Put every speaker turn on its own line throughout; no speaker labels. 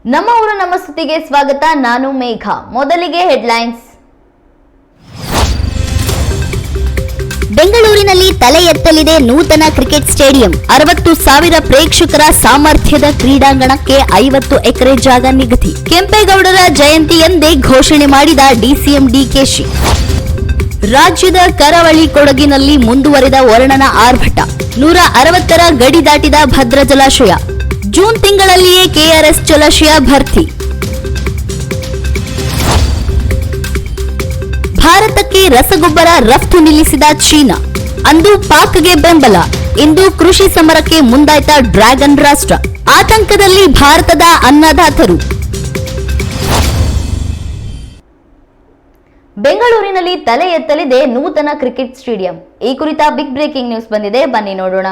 ನಮ್ಮ ಊರು ನಮ್ಮ ಸುದ್ದಿಗೆ ಸ್ವಾಗತ. ನಾನು ಮೇಘ. ಮೊದಲಿಗೆ ಹೆಡ್ಲೈನ್ಸ್.
ಬೆಂಗಳೂರಿನಲ್ಲಿ ತಲೆ ಎತ್ತಲಿದೆ ನೂತನ ಕ್ರಿಕೆಟ್ ಸ್ಟೇಡಿಯಂ. 60,000 ಪ್ರೇಕ್ಷಕರ ಸಾಮರ್ಥ್ಯದ ಕ್ರೀಡಾಂಗಣಕ್ಕೆ 50 ಎಕರೆ ಜಾಗ ನಿಗದಿ. ಕೆಂಪೇಗೌಡರ ಜಯಂತಿಯಂದೇ ಘೋಷಣೆ ಮಾಡಿದ ಡಿಸಿಎಂ ಡಿಕೆಶಿ. ರಾಜ್ಯದ ಕರಾವಳಿ ಕೊಡಗಿನಲ್ಲಿ ಮುಂದುವರೆದ ವರುಣನ ಆರ್ಭಟ. 160ರ ಗಡಿ ದಾಟಿದ ಭದ್ರಾ ಜಲಾಶಯ. ಜೂನ್ ತಿಂಗಳಲ್ಲಿಯೇ ಕೆಆರ್ಎಸ್ ಜಲಾಶಯ ಭರ್ತಿ. ಭಾರತಕ್ಕೆ ರಸಗೊಬ್ಬರ ರಫ್ತು ನಿಲ್ಲಿಸಿದ ಚೀನಾ. ಅಂದು ಪಾಕ್ಗೆ ಬೆಂಬಲ. ಇಂದು ಕೃಷಿ ಸಮರಕ್ಕೆ ಮುಂದಾಯ್ತ ಡ್ರ್ಯಾಗನ್ ರಾಷ್ಟ್ರ. ಆತಂಕದಲ್ಲಿ ಭಾರತದ ಅನ್ನದಾತರು.
ಬೆಂಗಳೂರಿನಲ್ಲಿ ತಲೆ ಎತ್ತಲಿದೆ ನೂತನ ಕ್ರಿಕೆಟ್ ಸ್ಟೇಡಿಯಂ. ಈ ಕುರಿತ ಬಿಗ್ ಬ್ರೇಕಿಂಗ್ ನ್ಯೂಸ್ ಬಂದಿದೆ, ಬನ್ನಿ ನೋಡೋಣ.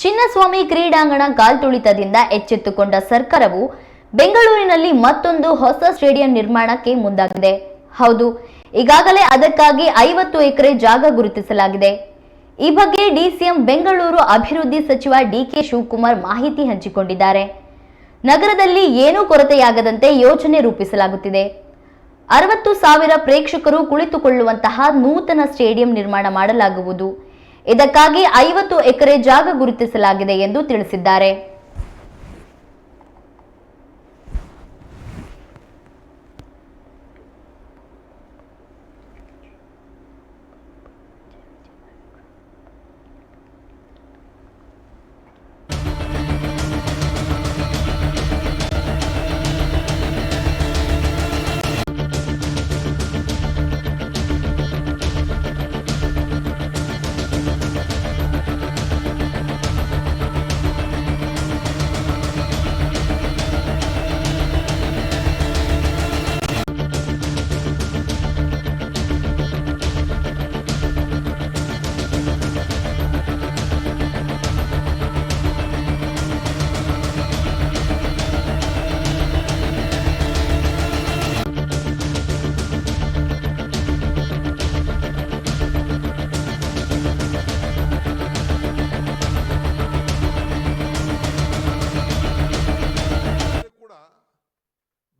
ಚಿನ್ನಸ್ವಾಮಿ ಕ್ರೀಡಾಂಗಣ ಕಾಲ್ತುಳಿತದಿಂದ ಎಚ್ಚೆತ್ತುಕೊಂಡ ಸರ್ಕಾರವು ಬೆಂಗಳೂರಿನಲ್ಲಿ ಮತ್ತೊಂದು ಹೊಸ ಸ್ಟೇಡಿಯಂ ನಿರ್ಮಾಣಕ್ಕೆ ಮುಂದಾಗಿದೆ. ಹೌದು, ಈಗಾಗಲೇ ಅದಕ್ಕಾಗಿ 50 ಎಕರೆ ಜಾಗ ಗುರುತಿಸಲಾಗಿದೆ. ಈ ಬಗ್ಗೆ ಡಿಸಿಎಂ ಬೆಂಗಳೂರು ಅಭಿವೃದ್ಧಿ ಸಚಿವ ಡಿಕೆ ಶಿವಕುಮಾರ್ ಮಾಹಿತಿ ಹಂಚಿಕೊಂಡಿದ್ದಾರೆ. ನಗರದಲ್ಲಿ ಏನೂ ಕೊರತೆಯಾಗದಂತೆ ಯೋಜನೆ ರೂಪಿಸಲಾಗುತ್ತಿದೆ. 60,000 ಪ್ರೇಕ್ಷಕರು ಕುಳಿತುಕೊಳ್ಳುವಂತಹ ನೂತನ ಸ್ಟೇಡಿಯಂ ನಿರ್ಮಾಣ ಮಾಡಲಾಗುವುದು. ಇದಕ್ಕಾಗಿ 50 ಎಕರೆ ಜಾಗ ಗುರುತಿಸಲಾಗಿದೆ ಎಂದು ತಿಳಿಸಿದ್ದಾರೆ.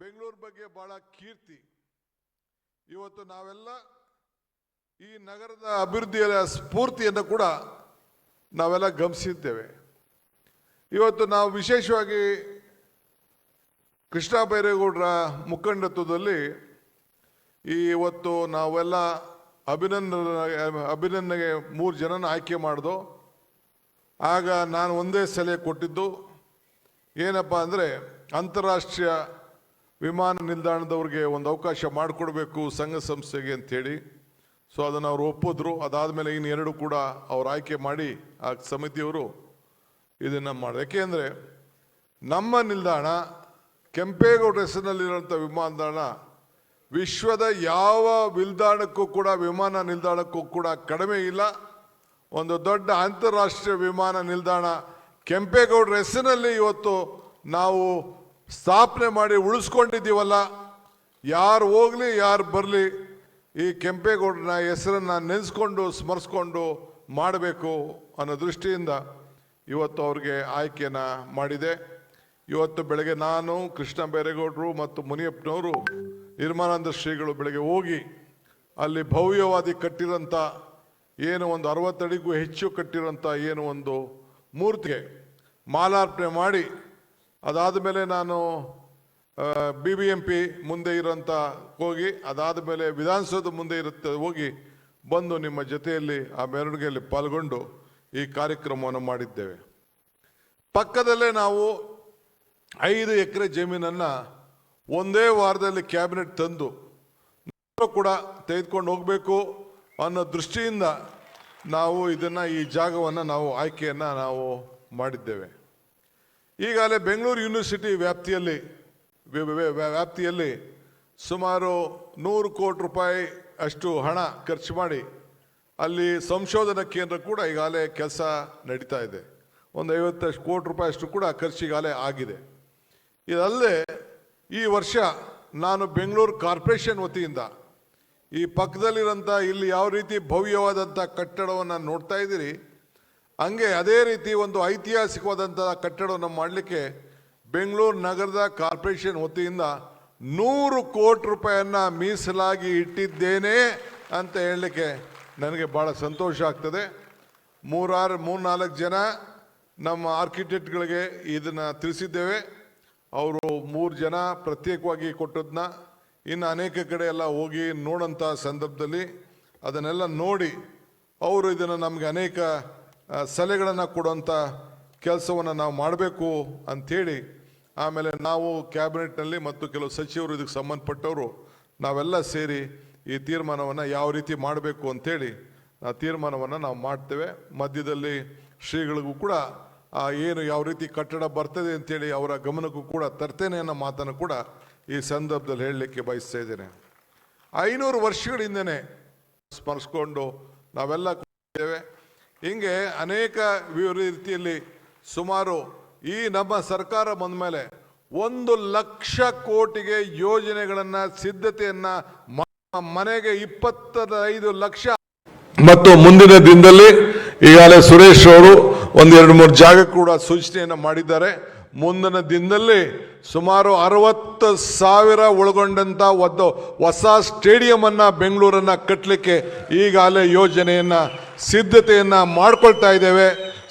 ಬೆಂಗಳೂರು ಬಗ್ಗೆ ಬಹಳ ಕೀರ್ತಿ. ಇವತ್ತು ನಾವೆಲ್ಲ ಈ ನಗರದ ಅಭಿವೃದ್ಧಿಯ ಸ್ಫೂರ್ತಿಯನ್ನು ಕೂಡ ನಾವೆಲ್ಲ ಗಮನಿಸಿದ್ದೇವೆ. ಇವತ್ತು ನಾವು ವಿಶೇಷವಾಗಿ ಕೃಷ್ಣ ಬೈರೇಗೌಡರ ಮುಖಂಡತ್ವದಲ್ಲಿ ಇವತ್ತು ನಾವೆಲ್ಲ ಅಭಿನಂದನೆಗೆ 3 ಜನನ ಆಯ್ಕೆ ಮಾಡಿದೋ. ಆಗ ನಾನು ಒಂದೇ ಸಲಹೆ ಕೊಟ್ಟಿದ್ದು ಏನಪ್ಪ ಅಂದರೆ, ಅಂತಾರಾಷ್ಟ್ರೀಯ ವಿಮಾನ ನಿಲ್ದಾಣದವ್ರಿಗೆ ಒಂದು ಅವಕಾಶ ಮಾಡಿಕೊಡ್ಬೇಕು ಸಂಘ ಸಂಸ್ಥೆಗೆ ಅಂಥೇಳಿ. ಸೊ ಅದನ್ನು ಅವ್ರು ಒಪ್ಪಿದ್ರು. ಅದಾದಮೇಲೆ ಇನ್ನು 2 ಕೂಡ ಅವ್ರು ಆಯ್ಕೆ ಮಾಡಿ ಆ ಸಮಿತಿಯವರು ಇದನ್ನು ಮಾಡಿದ್ರು. ಯಾಕೆಂದರೆ ನಮ್ಮ ನಿಲ್ದಾಣ ಕೆಂಪೇಗೌಡ ಹೆಸರಿನಲ್ಲಿರುವಂಥ ವಿಮಾನ ನಿಲ್ದಾಣ ವಿಶ್ವದ ಯಾವ ನಿಲ್ದಾಣಕ್ಕೂ ಕೂಡ, ವಿಮಾನ ನಿಲ್ದಾಣಕ್ಕೂ ಕೂಡ ಕಡಿಮೆ ಇಲ್ಲ. ಒಂದು ದೊಡ್ಡ ಅಂತಾರಾಷ್ಟ್ರೀಯ ವಿಮಾನ ನಿಲ್ದಾಣ ಕೆಂಪೇಗೌಡರ ಹೆಸರಿನಲ್ಲಿ ಇವತ್ತು ನಾವು ಸ್ಥಾಪನೆ ಮಾಡಿ ಉಳಿಸ್ಕೊಂಡಿದ್ದೀವಲ್ಲ. ಯಾರು ಹೋಗಲಿ ಯಾರು ಬರಲಿ, ಈ ಕೆಂಪೇಗೌಡನ ಹೆಸರನ್ನು ನೆನೆಸ್ಕೊಂಡು ಸ್ಮರಿಸ್ಕೊಂಡು ಮಾಡಬೇಕು ಅನ್ನೋ ದೃಷ್ಟಿಯಿಂದ ಇವತ್ತು ಅವ್ರಿಗೆ ಆಯ್ಕೆಯನ್ನು ಮಾಡಿದೆ. ಇವತ್ತು ಬೆಳಗ್ಗೆ ನಾನು, ಕೃಷ್ಣ ಬೈರೇಗೌಡರು ಮತ್ತು ಮುನಿಯಪ್ಪನವರು, ನಿರ್ಮಲಾನಂದ ಶ್ರೀಗಳು ಬೆಳಗ್ಗೆ ಹೋಗಿ ಅಲ್ಲಿ ಭವ್ಯವಾದಿ ಕಟ್ಟಿರೋಂಥ ಏನು ಒಂದು 60 ಅಡಿಗೂ ಹೆಚ್ಚು ಕಟ್ಟಿರೋಂಥ ಏನು ಒಂದು ಮೂರ್ತಿಗೆ ಮಾಲಾರ್ಪಣೆ ಮಾಡಿ, ಅದಾದ ಮೇಲೆ ನಾನು BBMP ಮುಂದೆ ಇರೋಂಥ ಹೋಗಿ, ಅದಾದ ಮೇಲೆ ವಿಧಾನಸೌಧ ಮುಂದೆ ಇರುತ್ತೆ ಹೋಗಿ ಬಂದು ನಿಮ್ಮ ಜೊತೆಯಲ್ಲಿ ಆ ಮೆರವಣಿಗೆಯಲ್ಲಿ ಪಾಲ್ಗೊಂಡು ಈ ಕಾರ್ಯಕ್ರಮವನ್ನು ಮಾಡಿದ್ದೇವೆ. ಪಕ್ಕದಲ್ಲೇ ನಾವು 5 ಎಕರೆ ಜಮೀನನ್ನು ಒಂದೇ ವಾರದಲ್ಲಿ ಕ್ಯಾಬಿನೆಟ್ ತಂದು ಕೂಡ ತೆಗೆದುಕೊಂಡು ಹೋಗಬೇಕು ಅನ್ನೋ ದೃಷ್ಟಿಯಿಂದ ನಾವು ಈ ಜಾಗವನ್ನು ನಾವು ಆಯ್ಕೆಯನ್ನು ನಾವು ಮಾಡಿದ್ದೇವೆ. ಈಗಾಗಲೇ ಬೆಂಗಳೂರು ಯೂನಿವರ್ಸಿಟಿ ವ್ಯಾಪ್ತಿಯಲ್ಲಿ ಸುಮಾರು 100 ಕೋಟಿ ರೂಪಾಯಿ ಅಷ್ಟು ಹಣ ಖರ್ಚು ಮಾಡಿ ಅಲ್ಲಿ ಸಂಶೋಧನಾ ಕೇಂದ್ರ ಕೂಡ ಈಗಾಗಲೇ ಕೆಲಸ ನಡೀತಾ ಇದೆ. ಒಂದು 50 ಕೋಟಿ ರೂಪಾಯಿ ಅಷ್ಟು ಕೂಡ ಖರ್ಚಿಗಾಗಲೇ ಆಗಿದೆ. ಇದಲ್ಲದೆ ಈ ವರ್ಷ ನಾನು ಬೆಂಗಳೂರು ಕಾರ್ಪೊರೇಷನ್ ವತಿಯಿಂದ ಈ ಪಕ್ಕದಲ್ಲಿರೋಂಥ ಇಲ್ಲಿ ಯಾವ ರೀತಿ ಭವ್ಯವಾದಂಥ ಕಟ್ಟಡವನ್ನು ನೋಡ್ತಾ ಇದ್ದೀರಿ, ಹಂಗೆ ಅದೇ ರೀತಿ ಒಂದು ಐತಿಹಾಸಿಕವಾದಂಥ ಕಟ್ಟಡವನ್ನು ಮಾಡಲಿಕ್ಕೆ ಬೆಂಗಳೂರು ನಗರದ ಕಾರ್ಪೊರೇಷನ್ ವತಿಯಿಂದ 100 ಕೋಟಿ ರೂಪಾಯಿಯನ್ನು ಮೀಸಲಾಗಿ ಇಟ್ಟಿದ್ದೇನೆ ಅಂತ ಹೇಳಲಿಕ್ಕೆ ನನಗೆ ಭಾಳ ಸಂತೋಷ ಆಗ್ತದೆ. 3-4 ಜನ ನಮ್ಮ ಆರ್ಕಿಟೆಕ್ಟ್ಗಳಿಗೆ ಇದನ್ನು ತಿಳಿಸಿದ್ದೇವೆ. ಅವರು 3 ಜನ ಪ್ರತ್ಯೇಕವಾಗಿ ಕೊಟ್ಟದನ್ನ ಇನ್ನು ಅನೇಕ ಕಡೆ ಎಲ್ಲ ಹೋಗಿ ನೋಡೋಂಥ ಸಂದರ್ಭದಲ್ಲಿ ಅದನ್ನೆಲ್ಲ ನೋಡಿ ಅವರು ಇದನ್ನು ನಮಗೆ ಅನೇಕ ಸಲಹೆಗಳನ್ನು ಕೊಡುವಂಥ ಕೆಲಸವನ್ನು ನಾವು ಮಾಡಬೇಕು ಅಂಥೇಳಿ, ಆಮೇಲೆ ನಾವು ಕ್ಯಾಬಿನೆಟ್ನಲ್ಲಿ ಮತ್ತು ಕೆಲವು ಸಚಿವರು ಇದಕ್ಕೆ ಸಂಬಂಧಪಟ್ಟವರು ನಾವೆಲ್ಲ ಸೇರಿ ಈ ತೀರ್ಮಾನವನ್ನು ಯಾವ ರೀತಿ ಮಾಡಬೇಕು ಅಂಥೇಳಿ ಆ ತೀರ್ಮಾನವನ್ನು ನಾವು ಮಾಡ್ತೇವೆ. ಮಧ್ಯದಲ್ಲಿ ಶ್ರೀಗಳಿಗೂ ಕೂಡ ಏನು ಯಾವ ರೀತಿ ಕಟ್ಟಡ ಬರ್ತದೆ ಅಂತೇಳಿ ಅವರ ಗಮನಕ್ಕೂ ಕೂಡ ತರ್ತೇನೆ ಅನ್ನೋ ಮಾತನ್ನು ಕೂಡ ಈ ಸಂದರ್ಭದಲ್ಲಿ ಹೇಳಲಿಕ್ಕೆ ಬಯಸ್ತಾ ಇದ್ದೇನೆ. 500 ವರ್ಷಗಳಿಂದನೇ ಸ್ಮರಿಸ್ಕೊಂಡು ನಾವೆಲ್ಲ ಕೊಟ್ಟಿದ್ದೇವೆ. ಹಿಂಗೆ ಅನೇಕ ರೀತಿಯಲ್ಲಿ ಸುಮಾರು ಈ ನಮ್ಮ ಸರ್ಕಾರ ಬಂದ ಮೇಲೆ 1 ಲಕ್ಷ ಕೋಟಿಗೆ ಯೋಜನೆಗಳನ್ನು ಸಿದ್ಧತೆಯನ್ನು ಮನೆಗೆ 25 ಲಕ್ಷ ಮತ್ತು ಮುಂದಿನ ದಿನದಲ್ಲಿ ಈಗಾಗಲೇ ಸುರೇಶ್ ಅವರು 1-2-3 ಜಾಗ ಕೂಡ ಸೂಚನೆಯನ್ನು ಮಾಡಿದ್ದಾರೆ. ಮುಂದಿನ ದಿನದಲ್ಲಿ ಸುಮಾರು 60,000 ಒಳಗೊಂಡಂಥ ಒಂದು ಹೊಸ ಸ್ಟೇಡಿಯಮನ್ನು ಬೆಂಗಳೂರನ್ನು ಕಟ್ಟಲಿಕ್ಕೆ ಈಗಾಗಲೇ ಯೋಜನೆಯನ್ನು ಸಿದ್ಧತೆಯನ್ನು ಮಾಡ್ಕೊಳ್ತಾ ಇದ್ದೇವೆ.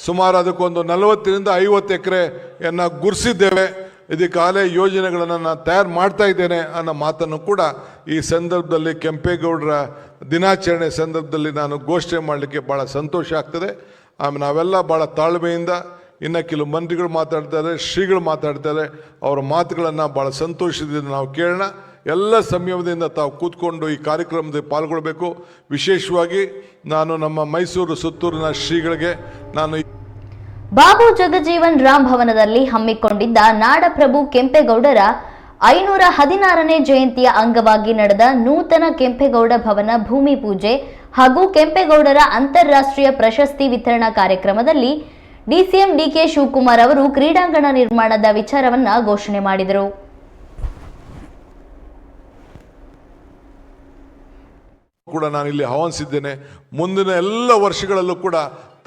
ಸುಮಾರು ಅದಕ್ಕೊಂದು 40-50 ಎಕರೆಯನ್ನು ಗುರುಸಿದ್ದೇವೆ. ಇದಕ್ಕಾಗಲೇ ಯೋಜನೆಗಳನ್ನು ನಾನು ತಯಾರು ಮಾಡ್ತಾ ಇದ್ದೇನೆ ಅನ್ನೋ ಮಾತನ್ನು ಕೂಡ ಈ ಸಂದರ್ಭದಲ್ಲಿ ಕೆಂಪೇಗೌಡರ ದಿನಾಚರಣೆ ಸಂದರ್ಭದಲ್ಲಿ ನಾನು ಘೋಷಣೆ ಮಾಡಲಿಕ್ಕೆ ಭಾಳ ಸಂತೋಷ ಆಗ್ತದೆ. ಆಮೇಲೆ ನಾವೆಲ್ಲ ಭಾಳ ತಾಳ್ಮೆಯಿಂದ, ಇನ್ನು ಕೆಲವು ಮಂತ್ರಿಗಳು ಮಾತಾಡ್ತಾರೆ, ಶ್ರೀಗಳು ಮಾತಾಡ್ತಾರೆ, ಅವರ ಮಾತುಗಳನ್ನು ಭಾಳ ಸಂತೋಷದಿಂದ ನಾವು ಕೇಳೋಣ. ಎಲ್ಲ ಸಂಯಮದಿಂದ ತಾವು ಕೂತ್ಕೊಂಡು ಈ ಕಾರ್ಯಕ್ರಮದಲ್ಲಿ ಪಾಲ್ಗೊಳ್ಬೇಕು. ವಿಶೇಷವಾಗಿ ನಾನು ನಮ್ಮ ಮೈಸೂರು ಸುತ್ತೂರಿನ ಶ್ರೀಗಳಿಗೆ ನಾನು
ಬಾಬು ಜಗಜೀವನ್ ರಾಮ್ ಭವನದಲ್ಲಿ ಹಮ್ಮಿಕೊಂಡಿದ್ದ ನಾಡಪ್ರಭು ಕೆಂಪೇಗೌಡರ 516ನೇ ಜಯಂತಿಯ ಅಂಗವಾಗಿ ನಡೆದ ನೂತನ ಕೆಂಪೇಗೌಡ ಭವನ ಭೂಮಿ ಪೂಜೆ ಹಾಗೂ ಕೆಂಪೇಗೌಡರ ಅಂತಾರಾಷ್ಟ್ರೀಯ ಪ್ರಶಸ್ತಿ ವಿತರಣಾ ಕಾರ್ಯಕ್ರಮದಲ್ಲಿ ಡಿಸಿಎಂ ಡಿಕೆ ಶಿವಕುಮಾರ್ ಅವರು ಕ್ರೀಡಾಂಗಣ ನಿರ್ಮಾಣದ ವಿಚಾರವನ್ನ ಘೋಷಣೆ ಮಾಡಿದರು.
ಕೂಡ ನಾನು ಇಲ್ಲಿ ಆಹ್ವಾನಿಸಿದ್ದೇನೆ. ಮುಂದಿನ ಎಲ್ಲ ವರ್ಷಗಳಲ್ಲೂ ಕೂಡ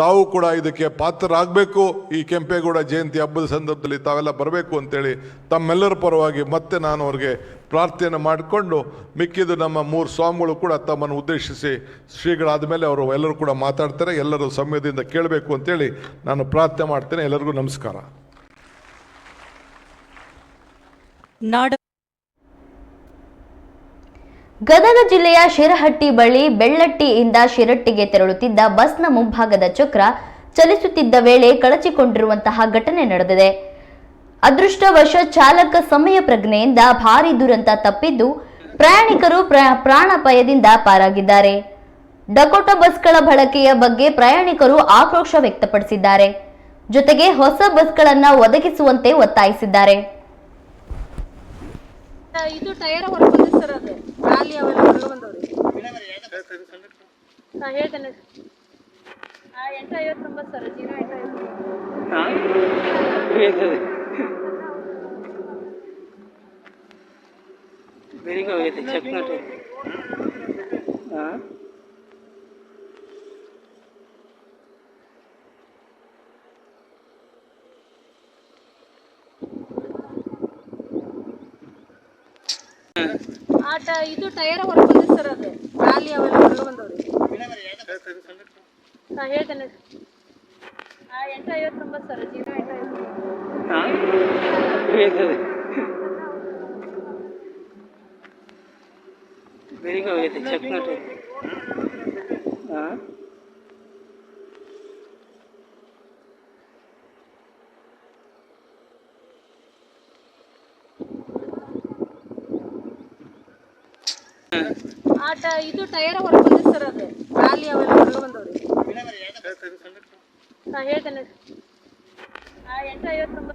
ತಾವು ಕೂಡ ಇದಕ್ಕೆ ಪಾತ್ರರಾಗಬೇಕು. ಈ ಕೆಂಪೇಗೌಡ ಜಯಂತಿ ಹಬ್ಬದ ಸಂದರ್ಭದಲ್ಲಿ ತಾವೆಲ್ಲ ಬರಬೇಕು ಅಂತೇಳಿ ತಮ್ಮೆಲ್ಲರ ಪರವಾಗಿ ಮತ್ತೆ ನಾನು ಅವ್ರಿಗೆ ಪ್ರಾರ್ಥನೆ ಮಾಡಿಕೊಂಡು, ಮಿಕ್ಕಿದ್ದು ನಮ್ಮ 3 ಸ್ವಾಮಿಗಳು ಕೂಡ ತಮ್ಮನ್ನು ಉದ್ದೇಶಿಸಿ ಶ್ರೀಗಳಾದ ಮೇಲೆ ಅವರು ಎಲ್ಲರೂ ಕೂಡ ಮಾತಾಡ್ತಾರೆ. ಎಲ್ಲರೂ ಸಮಯದಿಂದ ಕೇಳಬೇಕು ಅಂತೇಳಿ ನಾನು ಪ್ರಾರ್ಥನೆ ಮಾಡ್ತೇನೆ. ಎಲ್ಲರಿಗೂ ನಮಸ್ಕಾರ.
ಗದಗ ಜಿಲ್ಲೆಯ ಶಿರಹಟ್ಟಿ ಬಳಿ ಬೆಳ್ಳಟ್ಟಿಯಿಂದ ಶಿರಟ್ಟಿಗೆ ತೆರಳುತ್ತಿದ್ದ ಬಸ್ನ ಮುಂಭಾಗದ ಚಕ್ರ ಚಲಿಸುತ್ತಿದ್ದ ವೇಳೆ ಕಳಚಿಕೊಂಡಿರುವಂತಹ ಘಟನೆ ನಡೆದಿದೆ. ಅದೃಷ್ಟವಶ ಚಾಲಕ ಸಮಯ ಪ್ರಜ್ಞೆಯಿಂದ ಭಾರೀ ದುರಂತ ತಪ್ಪಿದ್ದು ಪ್ರಯಾಣಿಕರು ಪ್ರಾಣಾಪಾಯದಿಂದ ಪಾರಾಗಿದ್ದಾರೆ. ಡಕೋಟಾ ಬಸ್ಗಳ ಬಳಕೆಯ ಬಗ್ಗೆ ಪ್ರಯಾಣಿಕರು ಆಕ್ರೋಶ ವ್ಯಕ್ತಪಡಿಸಿದ್ದಾರೆ. ಜೊತೆಗೆ ಹೊಸ ಬಸ್ಗಳನ್ನು ಒದಗಿಸುವಂತೆ ಒತ್ತಾಯಿಸಿದ್ದಾರೆ.
ಇದು ಟೈರ್ ಹೊರಗೆ ಸರ್, ಅದು ಖಾಲಿ ಅವೆಲ್ಲ ಹೊರಗೆ ಬಂದವ್ರಿ. ಹೇಳ್ತೇನೆ 859 ಸರ್, 0859.
ಬೇರೆ ಚೆಕ್ ಮಾಡಿ
ಇದು ಟೈರ್ ಹೊರಗೆ ಬಂದಿದೆ ಸರ್, ಅದು ಖಾಲಿ ಅವೆಲ್ಲ ಹೊರಗೆ ಬಂದವ್ರಿ. ಹಾಂ ಹೇಳ್ತೇನೆ. 859 ಸರ್, 0859.
ಬೇಗ ಹೋಗೈತೆ ಚೆಕ್ ಮಾಡಿ. ಹಾಂ
ಇದು ಟೈರ್ ಹೊರಗೆ ಬಂದಿದೆ ಸರ್, ಅದು ಖಾಲಿ ಅವೆಲ್ಲ ಹೊರಗೆ ಬಂದವ್ರಿ. ಹಾಂ ಹೇಳ್ತೇನೆ. 859.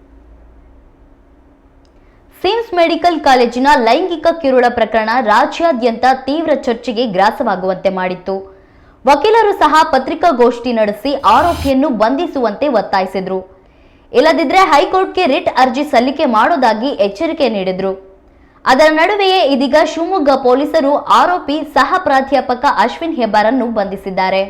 ಸಿಮ್ಸ್ ಮೆಡಿಕಲ್ ಕಾಲೇಜಿನ ಲೈಂಗಿಕ ಕಿರುಳ ಪ್ರಕರಣ ರಾಜ್ಯಾದ್ಯಂತ ತೀವ್ರ ಚರ್ಚೆಗೆ ಗ್ರಾಸವಾಗುವಂತೆ ಮಾಡಿತ್ತು. ವಕೀಲರು ಸಹ ಪತ್ರಿಕಾಗೋಷ್ಠಿ ನಡೆಸಿ ಆರೋಪಿಯನ್ನು ಬಂಧಿಸುವಂತೆ ಒತ್ತಾಯಿಸಿದ್ರು. ಇಲ್ಲದಿದ್ದರೆ ಹೈಕೋರ್ಟ್ಗೆ ರಿಟ್ ಅರ್ಜಿ ಸಲ್ಲಿಕೆ ಮಾಡೋದಾಗಿ ಎಚ್ಚರಿಕೆ ನೀಡಿದ್ರು. ಅದರ ನಡುವೆಯೇ ಇದೀಗ ಶಿವಮೊಗ್ಗ ಪೊಲೀಸರು ಆರೋಪಿ ಸಹ ಪ್ರಾಧ್ಯಾಪಕ ಅಶ್ವಿನ್ ಹೆಬ್ಬಾರನ್ನು ಬಂಧಿಸಿದ್ದಾರೆ.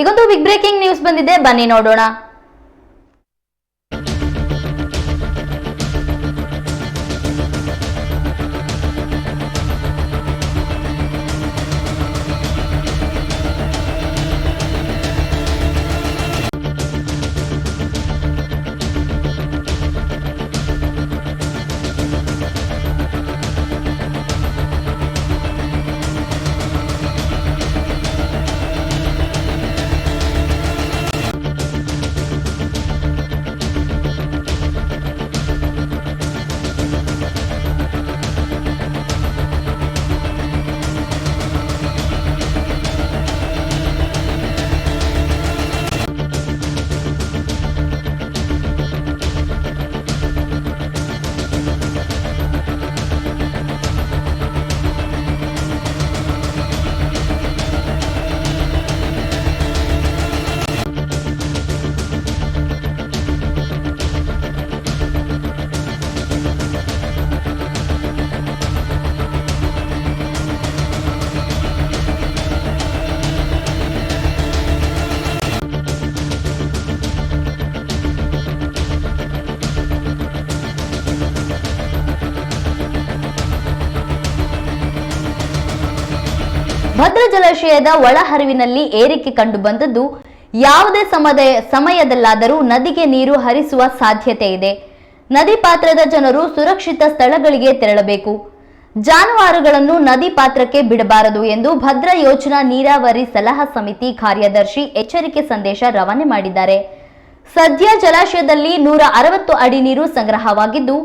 ಈಗೊಂದು ಬಿಗ್ ಬ್ರೇಕಿಂಗ್ ನ್ಯೂಸ್ ಬಂದಿದೆ, ಬನ್ನಿ ನೋಡೋಣ. ಭದ್ರಾ ಜಲಾಶಯದ ಒಳಹರಿವಿನಲ್ಲಿ ಏರಿಕೆ ಕಂಡುಬಂದದ್ದು ಯಾವುದೇ ಸಮಯದಲ್ಲಾದರೂ ನದಿಗೆ ನೀರು ಹರಿಸುವ ಸಾಧ್ಯತೆ ಇದೆ. ನದಿ ಪಾತ್ರದ ಜನರು ಸುರಕ್ಷಿತ ಸ್ಥಳಗಳಿಗೆ ತೆರಳಬೇಕು. ಜಾನುವಾರುಗಳನ್ನು ನದಿ ಪಾತ್ರಕ್ಕೆ ಬಿಡಬಾರದು ಎಂದು ಭದ್ರಾ ಯೋಜನಾ ನೀರಾವರಿ ಸಲಹಾ ಸಮಿತಿ ಕಾರ್ಯದರ್ಶಿ ಎಚ್ಚರಿಕೆ ಸಂದೇಶ ರವಾನೆ ಮಾಡಿದ್ದಾರೆ. ಸದ್ಯ ಜಲಾಶಯದಲ್ಲಿ 160 ಅಡಿ ನೀರು ಸಂಗ್ರಹವಾಗಿದ್ದು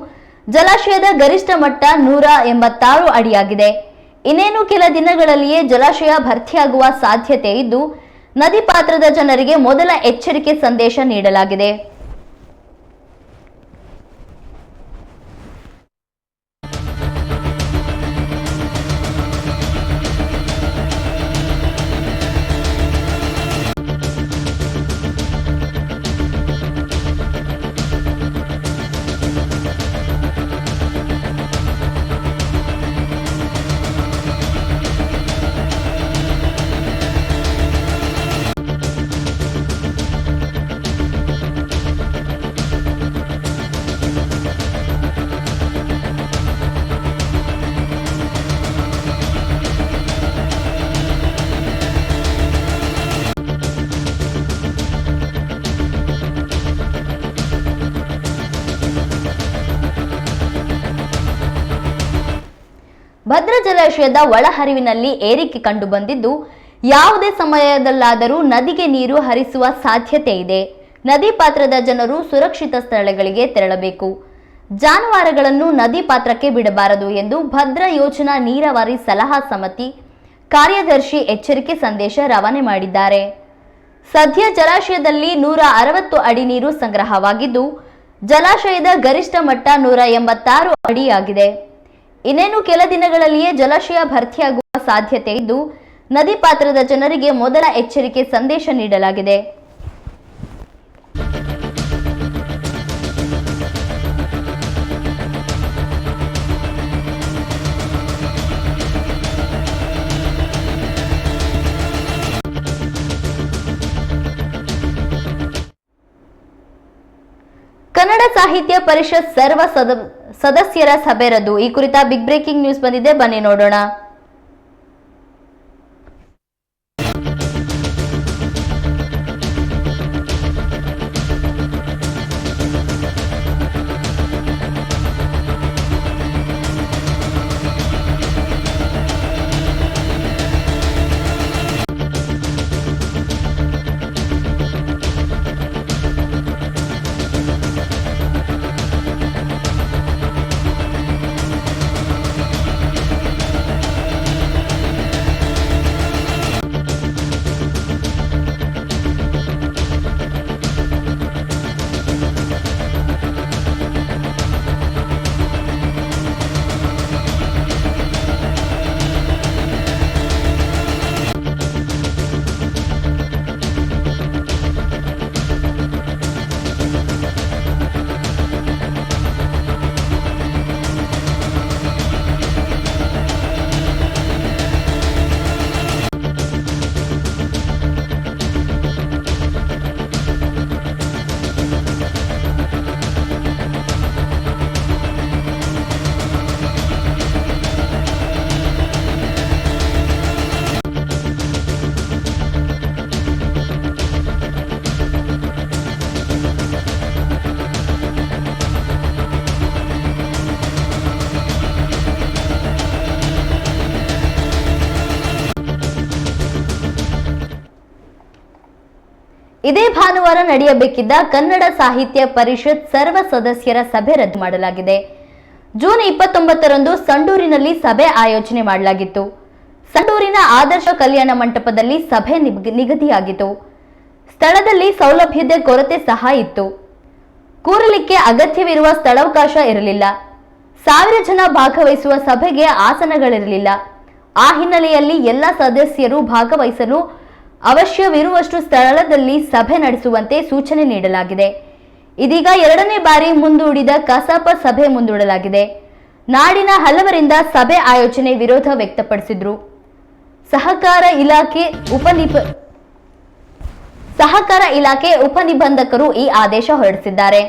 ಜಲಾಶಯದ ಗರಿಷ್ಠ ಮಟ್ಟ 186 ಅಡಿಯಾಗಿದೆ. ಇನ್ನೇನು ಕೆಲ ದಿನಗಳಲ್ಲಿಯೇ ಜಲಾಶಯ ಭರ್ತಿಯಾಗುವ ಸಾಧ್ಯತೆ ಇದ್ದು ನದಿ ಪಾತ್ರದ ಜನರಿಗೆ ಮೊದಲ ಎಚ್ಚರಿಕೆ ಸಂದೇಶ ನೀಡಲಾಗಿದೆ. ಜಲಾಶಯದ ಒಳಹರಿವಿನಲ್ಲಿ ಏರಿಕೆ ಕಂಡು ಬಂದಿದ್ದು ಯಾವುದೇ ಸಮಯದಲ್ಲಾದರೂ ನದಿಗೆ ನೀರು ಹರಿಸುವ ಸಾಧ್ಯತೆ ಇದೆ. ನದಿ ಪಾತ್ರದ ಜನರು ಸುರಕ್ಷಿತ ಸ್ಥಳಗಳಿಗೆ ತೆರಳಬೇಕು. ಜಾನುವಾರುಗಳನ್ನು ನದಿ ಪಾತ್ರಕ್ಕೆ ಬಿಡಬಾರದು ಎಂದು ಭದ್ರಾ ಯೋಜನಾ ನೀರಾವರಿ ಸಲಹಾ ಸಮಿತಿ ಕಾರ್ಯದರ್ಶಿ ಎಚ್ಚರಿಕೆ ಸಂದೇಶ ರವಾನೆ ಮಾಡಿದ್ದಾರೆ. ಸದ್ಯ ಜಲಾಶಯದಲ್ಲಿ 160 ಅಡಿ ನೀರು ಸಂಗ್ರಹವಾಗಿದ್ದು ಜಲಾಶಯದ ಗರಿಷ್ಠ ಮಟ್ಟ 186 ಅಡಿಯಾಗಿದೆ. ಇನ್ನೇನು ಕೆಲ ದಿನಗಳಲ್ಲಿಯೇ ಜಲಾಶಯ ಭರ್ತಿಯಾಗುವ ಸಾಧ್ಯತೆ ಇದ್ದು ನದಿ ಪಾತ್ರದ ಜನರಿಗೆ ಮೊದಲ ಎಚ್ಚರಿಕೆ ಸಂದೇಶ ನೀಡಲಾಗಿದೆ. ಕನ್ನಡ ಸಾಹಿತ್ಯ ಪರಿಷತ್ ಸರ್ವ ಸದಸ್ಯರ ಸಭೆ ರದ್ದು. ಈ ಕುರಿತ ಬಿಗ್ ಬ್ರೇಕಿಂಗ್ ನ್ಯೂಸ್ ಬಂದಿದೆ, ಬನ್ನಿ ನೋಡೋಣ. ಇದೇ ಭಾನುವಾರ ನಡೆಯಬೇಕಿದ್ದ ಕನ್ನಡ ಸಾಹಿತ್ಯ ಪರಿಷತ್ ಸರ್ವ ಸದಸ್ಯರ ಸಭೆ ರದ್ದು ಮಾಡಲಾಗಿದೆ. ಜೂನ್ 29ರಂದು ಸಂಡೂರಿನಲ್ಲಿ ಸಭೆ ಆಯೋಜನೆ ಮಾಡಲಾಗಿತ್ತು. ಸಂಡೂರಿನ ಆದರ್ಶ ಕಲ್ಯಾಣ ಮಂಟಪದಲ್ಲಿ ಸಭೆ ನಿಗದಿಯಾಗಿತ್ತು. ಸ್ಥಳದಲ್ಲಿ ಸೌಲಭ್ಯದ ಕೊರತೆ ಸಹ ಇತ್ತು. ಕೂರಲಿಕ್ಕೆ ಅಗತ್ಯವಿರುವ ಸ್ಥಳಾವಕಾಶ ಇರಲಿಲ್ಲ. 1000 ಜನ ಭಾಗವಹಿಸುವ ಸಭೆಗೆ ಆಸನಗಳಿರಲಿಲ್ಲ. ಆ ಹಿನ್ನೆಲೆಯಲ್ಲಿ ಎಲ್ಲ ಸದಸ್ಯರು ಭಾಗವಹಿಸಲು ಅವಶ್ಯವಿರುವಷ್ಟು ಸ್ಥಳದಲ್ಲಿ ಸಭೆ ನಡೆಸುವಂತೆ ಸೂಚನೆ ನೀಡಲಾಗಿದೆ. ಇದೀಗ 2ನೇ ಬಾರಿ ಮುಂದೂಡಿದ ಕಸಾಪ ಸಭೆ ಮುಂದೂಡಲಾಗಿದೆ. ನಾಡಿನ ಹಲವರಿಂದ ಸಭೆ ಆಯೋಜನೆ ವಿರೋಧ ವ್ಯಕ್ತಪಡಿಸಿದ್ರು. ಸಹಕಾರ ಇಲಾಖೆ ಉಪನಿಬಂಧಕರು ಈ ಆದೇಶ ಹೊರಡಿಸಿದ್ದಾರೆ.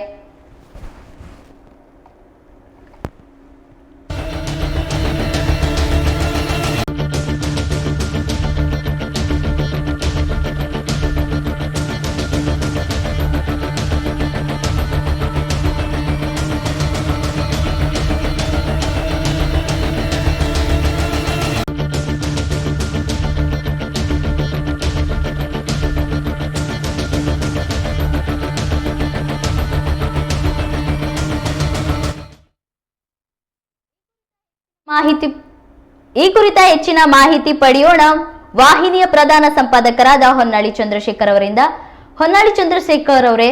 ಈ ಕುರಿತ ಹೆಚ್ಚಿನ ಮಾಹಿತಿ ಪಡೆಯೋಣ. ವಾಹಿನಿಯ ಪ್ರಧಾನ ಸಂಪಾದಕರಾದ ಹೊನ್ನಾಳಿ ಚಂದ್ರಶೇಖರ್ ಅವರಿಂದ. ಹೊನ್ನಾಳಿ ಚಂದ್ರಶೇಖರ್ ಅವರೇ,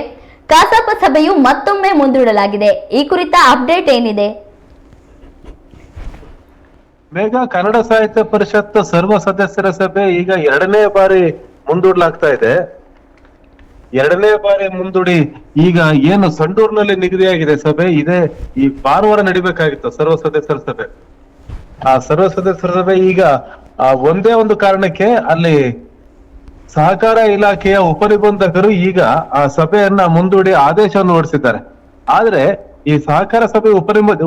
ಕಸಾಪ ಸಭೆಯು ಮತ್ತೊಮ್ಮೆ ಮುಂದೂಡಲಾಗಿದೆ. ಈ ಕುರಿತ ಅಪ್ಡೇಟ್ ಏನಿದೆ?
ಬೇಗ ಕನ್ನಡ ಸಾಹಿತ್ಯ ಪರಿಷತ್ ಸರ್ವ ಸದಸ್ಯರ ಸಭೆ ಈಗ 2ನೇ ಬಾರಿ ಮುಂದೂಡಲಾಗ್ತಾ ಇದೆ. 2ನೇ ಬಾರಿ ಮುಂದೂಡಿ ಈಗ ಏನು ಸಂಡೂರಿನಲ್ಲಿ ನಿಗದಿಯಾಗಿದೆ ಸಭೆ, ಇದೇ ಈ ಭಾನುವಾರ ನಡಿಬೇಕಾಗಿತ್ತು ಸರ್ವ ಸದಸ್ಯರ ಸಭೆ. ಆ ಸರ್ವ ಸದಸ್ಯರ ಸಭೆ ಈಗ ಒಂದೇ ಒಂದು ಕಾರಣಕ್ಕೆ ಅಲ್ಲಿ ಸಹಕಾರ ಇಲಾಖೆಯ ಉಪನಿಬಂಧಕರು ಈಗ ಆ ಸಭೆಯನ್ನ ಮುಂದೂಡಿ ಆದೇಶವನ್ನು ಹೊರಡಿಸಿದ್ದಾರೆ. ಆದ್ರೆ ಈ ಸಹಕಾರ ಸಭೆ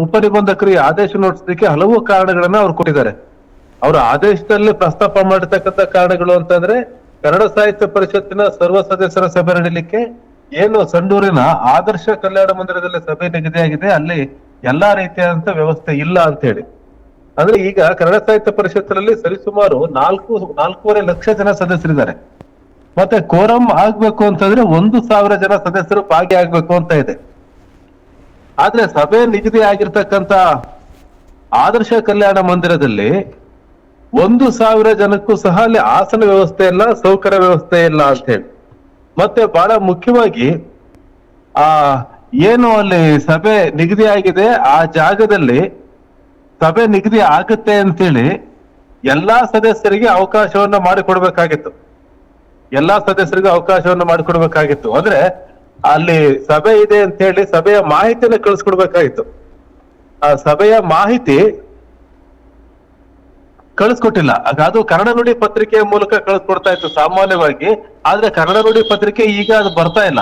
ಉಪನಿಬಂಧಕರು ಈ ಆದೇಶ ಹೊರಡಿಸೋದಕ್ಕೆ ಹಲವು ಕಾರಣಗಳನ್ನ ಅವ್ರು ಕೊಟ್ಟಿದ್ದಾರೆ. ಅವರು ಆದೇಶದಲ್ಲಿ ಪ್ರಸ್ತಾಪ ಮಾಡಿರ್ತಕ್ಕಂಥ ಕಾರಣಗಳು ಅಂತಂದ್ರೆ, ಕನ್ನಡ ಸಾಹಿತ್ಯ ಪರಿಷತ್ತಿನ ಸರ್ವ ಸದಸ್ಯರ ಸಭೆ ನಡೀಲಿಕ್ಕೆ ಏನು ಸಂಡೂರಿನ ಆದರ್ಶ ಕಲ್ಯಾಣ ಮಂದಿರದಲ್ಲಿ ಸಭೆ ನಿಗದಿಯಾಗಿದೆ, ಅಲ್ಲಿ ಎಲ್ಲಾ ರೀತಿಯಾದಂತ ವ್ಯವಸ್ಥೆ ಇಲ್ಲ ಅಂತ ಹೇಳಿ. ಅಂದ್ರೆ ಈಗ ಕನ್ನಡ ಸಾಹಿತ್ಯ ಪರಿಷತ್ತಿನಲ್ಲಿ ಸರಿಸುಮಾರು 4.5 ಲಕ್ಷ ಜನ ಸದಸ್ಯರಿದ್ದಾರೆ. ಮತ್ತೆ ಕೋರಂ ಆಗ್ಬೇಕು ಅಂತಂದ್ರೆ 1,000 ಜನ ಸದಸ್ಯರು ಭಾಗಿಯಾಗಬೇಕು ಅಂತ ಇದೆ. ಆದ್ರೆ ಸಭೆ ನಿಗದಿ ಆಗಿರ್ತಕ್ಕಂತ ಆದರ್ಶ ಕಲ್ಯಾಣ ಮಂದಿರದಲ್ಲಿ 1,000 ಜನಕ್ಕೂ ಸಹ ಅಲ್ಲಿ ಆಸನ ವ್ಯವಸ್ಥೆ ಇಲ್ಲ, ಸೌಕರ್ಯ ವ್ಯವಸ್ಥೆ ಇಲ್ಲ ಅಂತ ಹೇಳಿ. ಮತ್ತೆ ಬಹಳ ಮುಖ್ಯವಾಗಿ ಏನು ಅಲ್ಲಿ ಸಭೆ ನಿಗದಿ ಆಗಿದೆ ಆ ಜಾಗದಲ್ಲಿ ಸಭೆ ನಿಗದಿ ಆಗುತ್ತೆ ಅಂತೇಳಿ ಎಲ್ಲಾ ಸದಸ್ಯರಿಗೆ ಅವಕಾಶವನ್ನ ಮಾಡಿಕೊಡ್ಬೇಕಾಗಿತ್ತು. ಅಂದ್ರೆ ಅಲ್ಲಿ ಸಭೆ ಇದೆ ಅಂತ ಹೇಳಿ ಸಭೆಯ ಮಾಹಿತಿನ ಕಳಿಸ್ಕೊಡ್ಬೇಕಾಗಿತ್ತು. ಆ ಸಭೆಯ ಮಾಹಿತಿ ಕಳಿಸ್ಕೊಟ್ಟಿಲ್ಲ. ಅದು ಕನ್ನಡ ನುಡಿ ಪತ್ರಿಕೆಯ ಮೂಲಕ ಕಳಿಸ್ಕೊಡ್ತಾ ಇತ್ತು ಸಾಮಾನ್ಯವಾಗಿ. ಆದ್ರೆ ಕನ್ನಡ ನುಡಿ ಪತ್ರಿಕೆ ಈಗ ಅದು ಬರ್ತಾ ಇಲ್ಲ.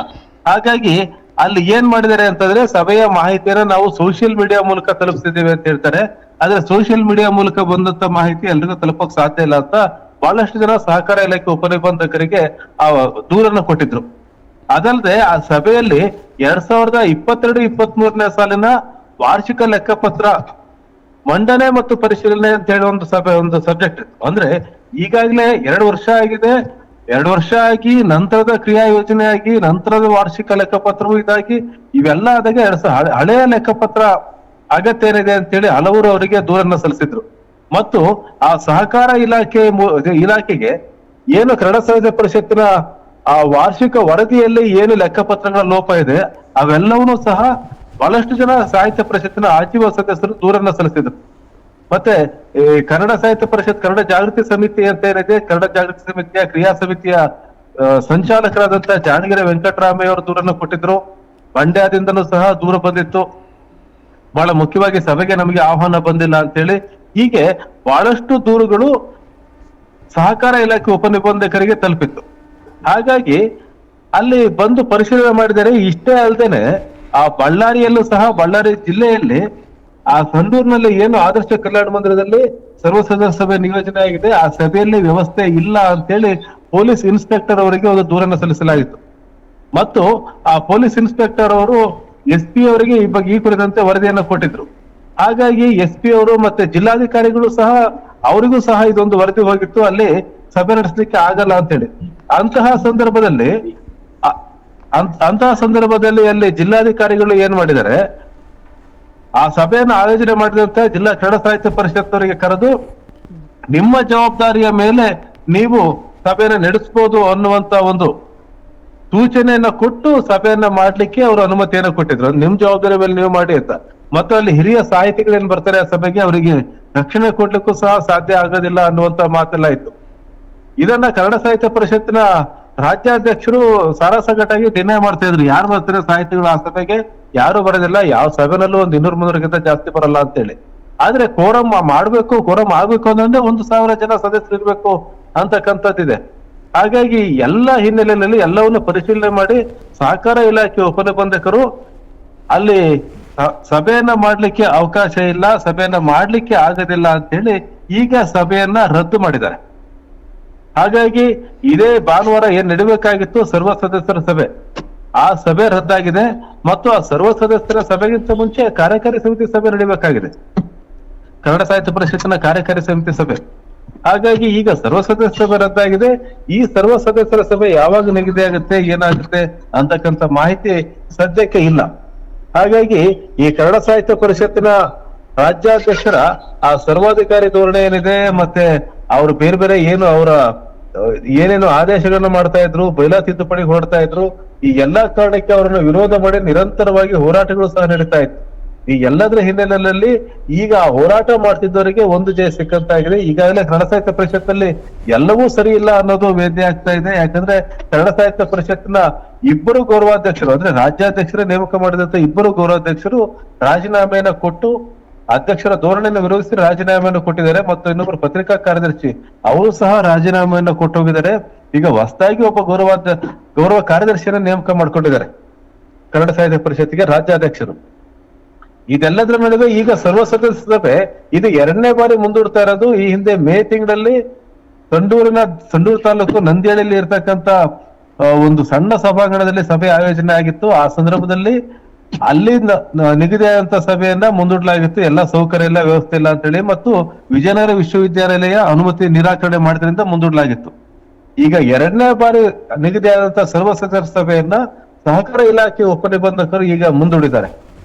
ಹಾಗಾಗಿ ಅಲ್ಲಿ ಏನ್ ಮಾಡಿದ್ದಾರೆ ಅಂತಂದ್ರೆ ಸಭೆಯ ಮಾಹಿತಿಯನ್ನ ನಾವು ಸೋಷಿಯಲ್ ಮೀಡಿಯಾ ಮೂಲಕ ತಲುಪಿಸಿದ್ದೀವಿ ಅಂತ ಹೇಳ್ತಾರೆ. ಆದ್ರೆ ಸೋಷಿಯಲ್ ಮೀಡಿಯಾ ಮೂಲಕ ಬಂದಂತ ಮಾಹಿತಿ ಎಲ್ರಿಗೂ ತಲುಪಕ್ ಸಾಧ್ಯ ಇಲ್ಲ ಅಂತ ಬಹಳಷ್ಟು ಜನ ಸಹಕಾರ ಇಲಾಖೆ ಉಪನಿಬಂಧಕರಿಗೆ ಆ ದೂರನ್ನು ಕೊಟ್ಟಿದ್ರು. ಅದಲ್ಲದೆ ಆ ಸಭೆಯಲ್ಲಿ 2022-23ನೇ ಸಾಲಿನ ವಾರ್ಷಿಕ ಲೆಕ್ಕಪತ್ರ ಮಂಡನೆ ಮತ್ತು ಪರಿಶೀಲನೆ ಅಂತ ಹೇಳಿ ಒಂದು ಸಬ್ಜೆಕ್ಟ್ ಇತ್ತು. ಅಂದ್ರೆ ಈಗಾಗಲೇ 2 ವರ್ಷ ಆಗಿದೆ. 2 ವರ್ಷ ಆಗಿ ನಂತರದ ಕ್ರಿಯಾ ಯೋಜನೆ ಆಗಿ ನಂತರದ ವಾರ್ಷಿಕ ಲೆಕ್ಕಪತ್ರವೂ ಇದಾಗಿ ಇವೆಲ್ಲ ಆದಾಗ ಹಳೆಯ ಲೆಕ್ಕಪತ್ರ ಅಗತ್ಯ ಏನಿದೆ ಅಂತೇಳಿ ಹಲವರು ಅವರಿಗೆ ದೂರನ್ನ ಸಲ್ಲಿಸಿದ್ರು. ಮತ್ತು ಆ ಸಹಕಾರ ಇಲಾಖೆಗೆ ಏನು ಕನ್ನಡ ಸಾಹಿತ್ಯ ಪರಿಷತ್ತಿನ ಆ ವಾರ್ಷಿಕ ವರದಿಯಲ್ಲಿ ಏನು ಲೆಕ್ಕಪತ್ರಗಳ ಲೋಪ ಇದೆ ಅವೆಲ್ಲವನ್ನೂ ಸಹ ಬಹಳಷ್ಟು ಜನ ಸಾಹಿತ್ಯ ಪರಿಷತ್ತಿನ ಆಜೀವ ಸದಸ್ಯರು ದೂರನ್ನ ಸಲ್ಲಿಸಿದ್ರು. ಮತ್ತೆ ಕನ್ನಡ ಸಾಹಿತ್ಯ ಪರಿಷತ್ ಕನ್ನಡ ಜಾಗೃತಿ ಸಮಿತಿ ಅಂತ ಏನಿದೆ, ಕನ್ನಡ ಜಾಗೃತಿ ಸಮಿತಿಯ ಕ್ರಿಯಾ ಸಮಿತಿಯ ಸಂಚಾಲಕರಾದಂತ ಜಾಣಗೆರೆ ವೆಂಕಟರಾಮಯ್ಯ ಅವರು ದೂರನ್ನು ಕೊಟ್ಟಿದ್ರು. ಮಂಡ್ಯದಿಂದಲೂ ಸಹ ದೂರ ಬಂದಿತ್ತು. ಬಹಳ ಮುಖ್ಯವಾಗಿ ಸಭೆಗೆ ನಮಗೆ ಆಹ್ವಾನ ಬಂದಿಲ್ಲ ಅಂತೇಳಿ ಹೀಗೆ ಬಹಳಷ್ಟು ದೂರುಗಳು ಸಹಕಾರ ಇಲಾಖೆ ಉಪನಿಬಂಧಕರಿಗೆ ತಲುಪಿತ್ತು. ಹಾಗಾಗಿ ಅಲ್ಲಿ ಬಂದು ಪರಿಶೀಲನೆ ಮಾಡಿದರೆ ಇಷ್ಟೇ ಅಲ್ಲದೇನೆ ಆ ಬಳ್ಳಾರಿಯಲ್ಲೂ ಸಹ ಬಳ್ಳಾರಿ ಜಿಲ್ಲೆಯಲ್ಲಿ ಆ ಸಂಡೂರಿನಲ್ಲಿ ಏನು ಆದರ್ಶ ಕಲ್ಯಾಣ ಮಂದಿರದಲ್ಲಿ ಸರ್ವ ಸದಸ್ಯ ಸಭೆ ನಿಯೋಜನೆ ಆಗಿದೆ, ಆ ಸಭೆಯಲ್ಲಿ ವ್ಯವಸ್ಥೆ ಇಲ್ಲ ಅಂತೇಳಿ ಪೊಲೀಸ್ ಇನ್ಸ್ಪೆಕ್ಟರ್ ಅವರಿಗೆ ಒಂದು ದೂರನ್ನು ಸಲ್ಲಿಸಲಾಗಿತ್ತು. ಮತ್ತು ಆ ಪೊಲೀಸ್ ಇನ್ಸ್ಪೆಕ್ಟರ್ ಅವರು SP ಅವರಿಗೆ ಈ ಕುರಿತಂತೆ ವರದಿಯನ್ನು ಕೊಟ್ಟಿದ್ರು. ಹಾಗಾಗಿ SP ಅವರು ಮತ್ತೆ ಜಿಲ್ಲಾಧಿಕಾರಿಗಳು ಸಹ ಅವರಿಗೂ ಸಹ ಇದೊಂದು ವರದಿ ಹೋಗಿತ್ತು, ಅಲ್ಲಿ ಸಭೆ ನಡೆಸಲಿಕ್ಕೆ ಆಗಲ್ಲ ಅಂತೇಳಿ. ಅಂತಹ ಸಂದರ್ಭದಲ್ಲಿ ಅಲ್ಲಿ ಜಿಲ್ಲಾಧಿಕಾರಿಗಳು ಏನ್ ಮಾಡಿದ್ದಾರೆ, ಆ ಸಭೆಯನ್ನು ಆಯೋಜನೆ ಮಾಡಿದಂತ ಜಿಲ್ಲಾ ಕನ್ನಡ ಸಾಹಿತ್ಯ ಪರಿಷತ್ತವರಿಗೆ ಕರೆದು ನಿಮ್ಮ ಜವಾಬ್ದಾರಿಯ ಮೇಲೆ ನೀವು ಸಭೆಯನ್ನು ನಡೆಸಬಹುದು ಅನ್ನುವಂತ ಒಂದು ಸೂಚನೆಯನ್ನ ಕೊಟ್ಟು ಸಭೆಯನ್ನ ಮಾಡ್ಲಿಕ್ಕೆ ಅವರು ಅನುಮತಿಯನ್ನು ಕೊಟ್ಟಿದ್ರು. ನಿಮ್ ಜವಾಬ್ದಾರಿ ಮೇಲೆ ನೀವು ಮಾಡಿ ಅಂತ. ಮತ್ತು ಅಲ್ಲಿ ಹಿರಿಯ ಸಾಹಿತಿಗಳೇನ್ ಬರ್ತಾರೆ ಆ ಸಭೆಗೆ ಅವರಿಗೆ ರಕ್ಷಣೆ ಕೊಡ್ಲಿಕ್ಕೂ ಸಹ ಸಾಧ್ಯ ಆಗೋದಿಲ್ಲ ಅನ್ನುವಂತ ಮಾತೆಲ್ಲ ಇತ್ತು. ಇದನ್ನ ಕನ್ನಡ ಸಾಹಿತ್ಯ ಪರಿಷತ್ತಿನ ರಾಜ್ಯಾಧ್ಯಕ್ಷರು ಸಾರಾಸಗಟಾಗಿ ಡಿನೈ ಮಾಡ್ತಾ ಇದ್ರು. ಯಾರು ಬರ್ತಾರೆ ಸಾಹಿತಿಗಳು ಆ ಸಭೆಗೆ, ಯಾರು ಬರೋದಿಲ್ಲ, ಯಾವ ಸಭೆನಲ್ಲೂ 200-300ಗಿಂತ ಜಾಸ್ತಿ ಬರಲ್ಲ ಅಂತೇಳಿ. ಆದ್ರೆ ಕೋರಂ ಆಗ್ಬೇಕು ಅಂದ್ರೆ 1,000 ಜನ ಸದಸ್ಯರು ಇರ್ಬೇಕು ಅಂತಕ್ಕಂಥದ್ದಿದೆ. ಹಾಗಾಗಿ ಎಲ್ಲ ಹಿನ್ನೆಲೆಯಲ್ಲಿ ಎಲ್ಲವನ್ನು ಪರಿಶೀಲನೆ ಮಾಡಿ ಸಹಕಾರ ಇಲಾಖೆ ಉಪನಿಬಂಧಕರು ಅಲ್ಲಿ ಸಭೆಯನ್ನ ಮಾಡ್ಲಿಕ್ಕೆ ಅವಕಾಶ ಇಲ್ಲ, ಸಭೆಯನ್ನ ಮಾಡ್ಲಿಕ್ಕೆ ಆಗೋದಿಲ್ಲ ಅಂತೇಳಿ ಈಗ ಸಭೆಯನ್ನ ರದ್ದು ಮಾಡಿದ್ದಾರೆ. ಹಾಗಾಗಿ ಇದೇ ಭಾನುವಾರ ಏನ್ ನಡೀಬೇಕಾಗಿತ್ತು ಸರ್ವ ಸದಸ್ಯರ ಸಭೆ, ಆ ಸಭೆ ರದ್ದಾಗಿದೆ. ಮತ್ತು ಆ ಸರ್ವ ಸದಸ್ಯರ ಸಭೆಗಿಂತ ಮುಂಚೆ ಕಾರ್ಯಕಾರಿ ಸಮಿತಿ ಸಭೆ ನಡೀಬೇಕಾಗಿದೆ, ಕನ್ನಡ ಸಾಹಿತ್ಯ ಪರಿಷತ್ತಿನ ಕಾರ್ಯಕಾರಿ ಸಮಿತಿ ಸಭೆ. ಹಾಗಾಗಿ ಈಗ ಸರ್ವ ಸದಸ್ಯ ಸಭೆ ರದ್ದಾಗಿದೆ. ಈ ಸರ್ವ ಸದಸ್ಯರ ಸಭೆ ಯಾವಾಗ ನಿಗದಿ ಆಗುತ್ತೆ, ಏನಾಗುತ್ತೆ ಅಂತಕ್ಕಂಥ ಮಾಹಿತಿ ಸದ್ಯಕ್ಕೆ ಇಲ್ಲ. ಹಾಗಾಗಿ ಈ ಕನ್ನಡ ಸಾಹಿತ್ಯ ಪರಿಷತ್ತಿನ ರಾಜ್ಯಾಧ್ಯಕ್ಷರ ಆ ಸರ್ವಾಧಿಕಾರಿ ಧೋರಣೆ ಏನಿದೆ, ಮತ್ತೆ ಅವರು ಬೇರೆ ಬೇರೆ ಏನೇನು ಆದೇಶಗಳನ್ನ ಮಾಡ್ತಾ ಇದ್ರು, ಬೈಲಾ ತಿದ್ದುಪಡಿ ಹೊರಡ್ತಾ ಇದ್ರು, ಈ ಎಲ್ಲಾ ಕಾರಣಕ್ಕೆ ಅವರನ್ನು ವಿರೋಧ ಮಾಡಿ ನಿರಂತರವಾಗಿ ಹೋರಾಟಗಳು ಸಹ ನಡೀತಾ ಇತ್ತು. ಈ ಎಲ್ಲದರ ಹಿನ್ನೆಲೆಯಲ್ಲಿ ಈಗ ಹೋರಾಟ ಮಾಡ್ತಿದ್ದವರಿಗೆ ಒಂದು ಜಯ ಸಿಕ್ಕಂತಾಗಿದೆ. ಈಗಾಗಲೇ ಕನ್ನಡ ಸಾಹಿತ್ಯ ಪರಿಷತ್ತಲ್ಲಿ ಎಲ್ಲವೂ ಸರಿ ಇಲ್ಲ ಅನ್ನೋದು ವೇದ್ಯ ಆಗ್ತಾ ಇದೆ. ಯಾಕಂದ್ರೆ ಕನ್ನಡ ಸಾಹಿತ್ಯ ಪರಿಷತ್ತಿನ ಇಬ್ಬರು ಗೌರವಾಧ್ಯಕ್ಷರು, ಅಂದ್ರೆ ರಾಜ್ಯಾಧ್ಯಕ್ಷರೇ ನೇಮಕ ಮಾಡಿದಂತ ಇಬ್ಬರು ಗೌರವಾಧ್ಯಕ್ಷರು ರಾಜೀನಾಮೆಯನ್ನ ಕೊಟ್ಟು ಅಧ್ಯಕ್ಷರ ಧೋರಣೆಯನ್ನು ವಿರೋಧಿಸಿ ರಾಜೀನಾಮೆಯನ್ನು ಕೊಟ್ಟಿದ್ದಾರೆ. ಮತ್ತು ಇನ್ನೊಬ್ಬರು ಪತ್ರಿಕಾ ಕಾರ್ಯದರ್ಶಿ ಅವರು ಸಹ ರಾಜೀನಾಮೆಯನ್ನು ಕೊಟ್ಟು ಹೋಗಿದ್ದಾರೆ. ಈಗ ಹೊಸದಾಗಿ ಒಬ್ಬ ಗೌರವ ಕಾರ್ಯದರ್ಶಿಯನ್ನ ನೇಮಕ ಮಾಡ್ಕೊಂಡಿದ್ದಾರೆ ಕನ್ನಡ ಸಾಹಿತ್ಯ ಪರಿಷತ್ತಿಗೆ ರಾಜ್ಯಾಧ್ಯಕ್ಷರು. ಇದೆಲ್ಲದರ ನಡುವೆ ಈಗ ಸರ್ವ ಸದಸ್ಯ ಸಭೆ ಇದು 2ನೇ ಬಾರಿ ಮುಂದೂಡ್ತಾ ಇರೋದು. ಈ ಹಿಂದೆ ಮೇ ತಿಂಗಳಲ್ಲಿ ಸಂಡೂರು ತಾಲೂಕು ನಂದಿಹಳ್ಳಿಯಲ್ಲಿ ಇರ್ತಕ್ಕಂತ ಒಂದು ಸಣ್ಣ ಸಭಾಂಗಣದಲ್ಲಿ ಸಭೆ ಆಯೋಜನೆ ಆಗಿತ್ತು. ಆ ಸಂದರ್ಭದಲ್ಲಿ ಅಲ್ಲಿ ನಿಗದಿಯಾದಂತ ಸಭೆಯನ್ನ ಮುಂದೂಡಲಾಗಿತ್ತು. ಎಲ್ಲ ಸೌಕರ್ಯ ಇಲ್ಲ, ವ್ಯವಸ್ಥೆ ಇಲ್ಲ ಅಂತ ಹೇಳಿ, ಮತ್ತು ವಿಜಯನಗರ ವಿಶ್ವವಿದ್ಯಾನಿಲಯ ಅನುಮತಿ ನಿರಾಕರಣೆ ಮಾಡಿದ್ರಿಂದ ಮುಂದೂಡಲಾಗಿತ್ತು. ಈಗ 2ನೇ ಬಾರಿ ನಿಗದಿಯಾದಂತ ಸರ್ವ ಸದಸ್ಯರ ಸಭೆಯನ್ನ ಸಹಕಾರ ಇಲಾಖೆ ಉಪನಿಬಂಧಕರು ಈಗ ಮುಂದೂಡಿದ್ದಾರೆ.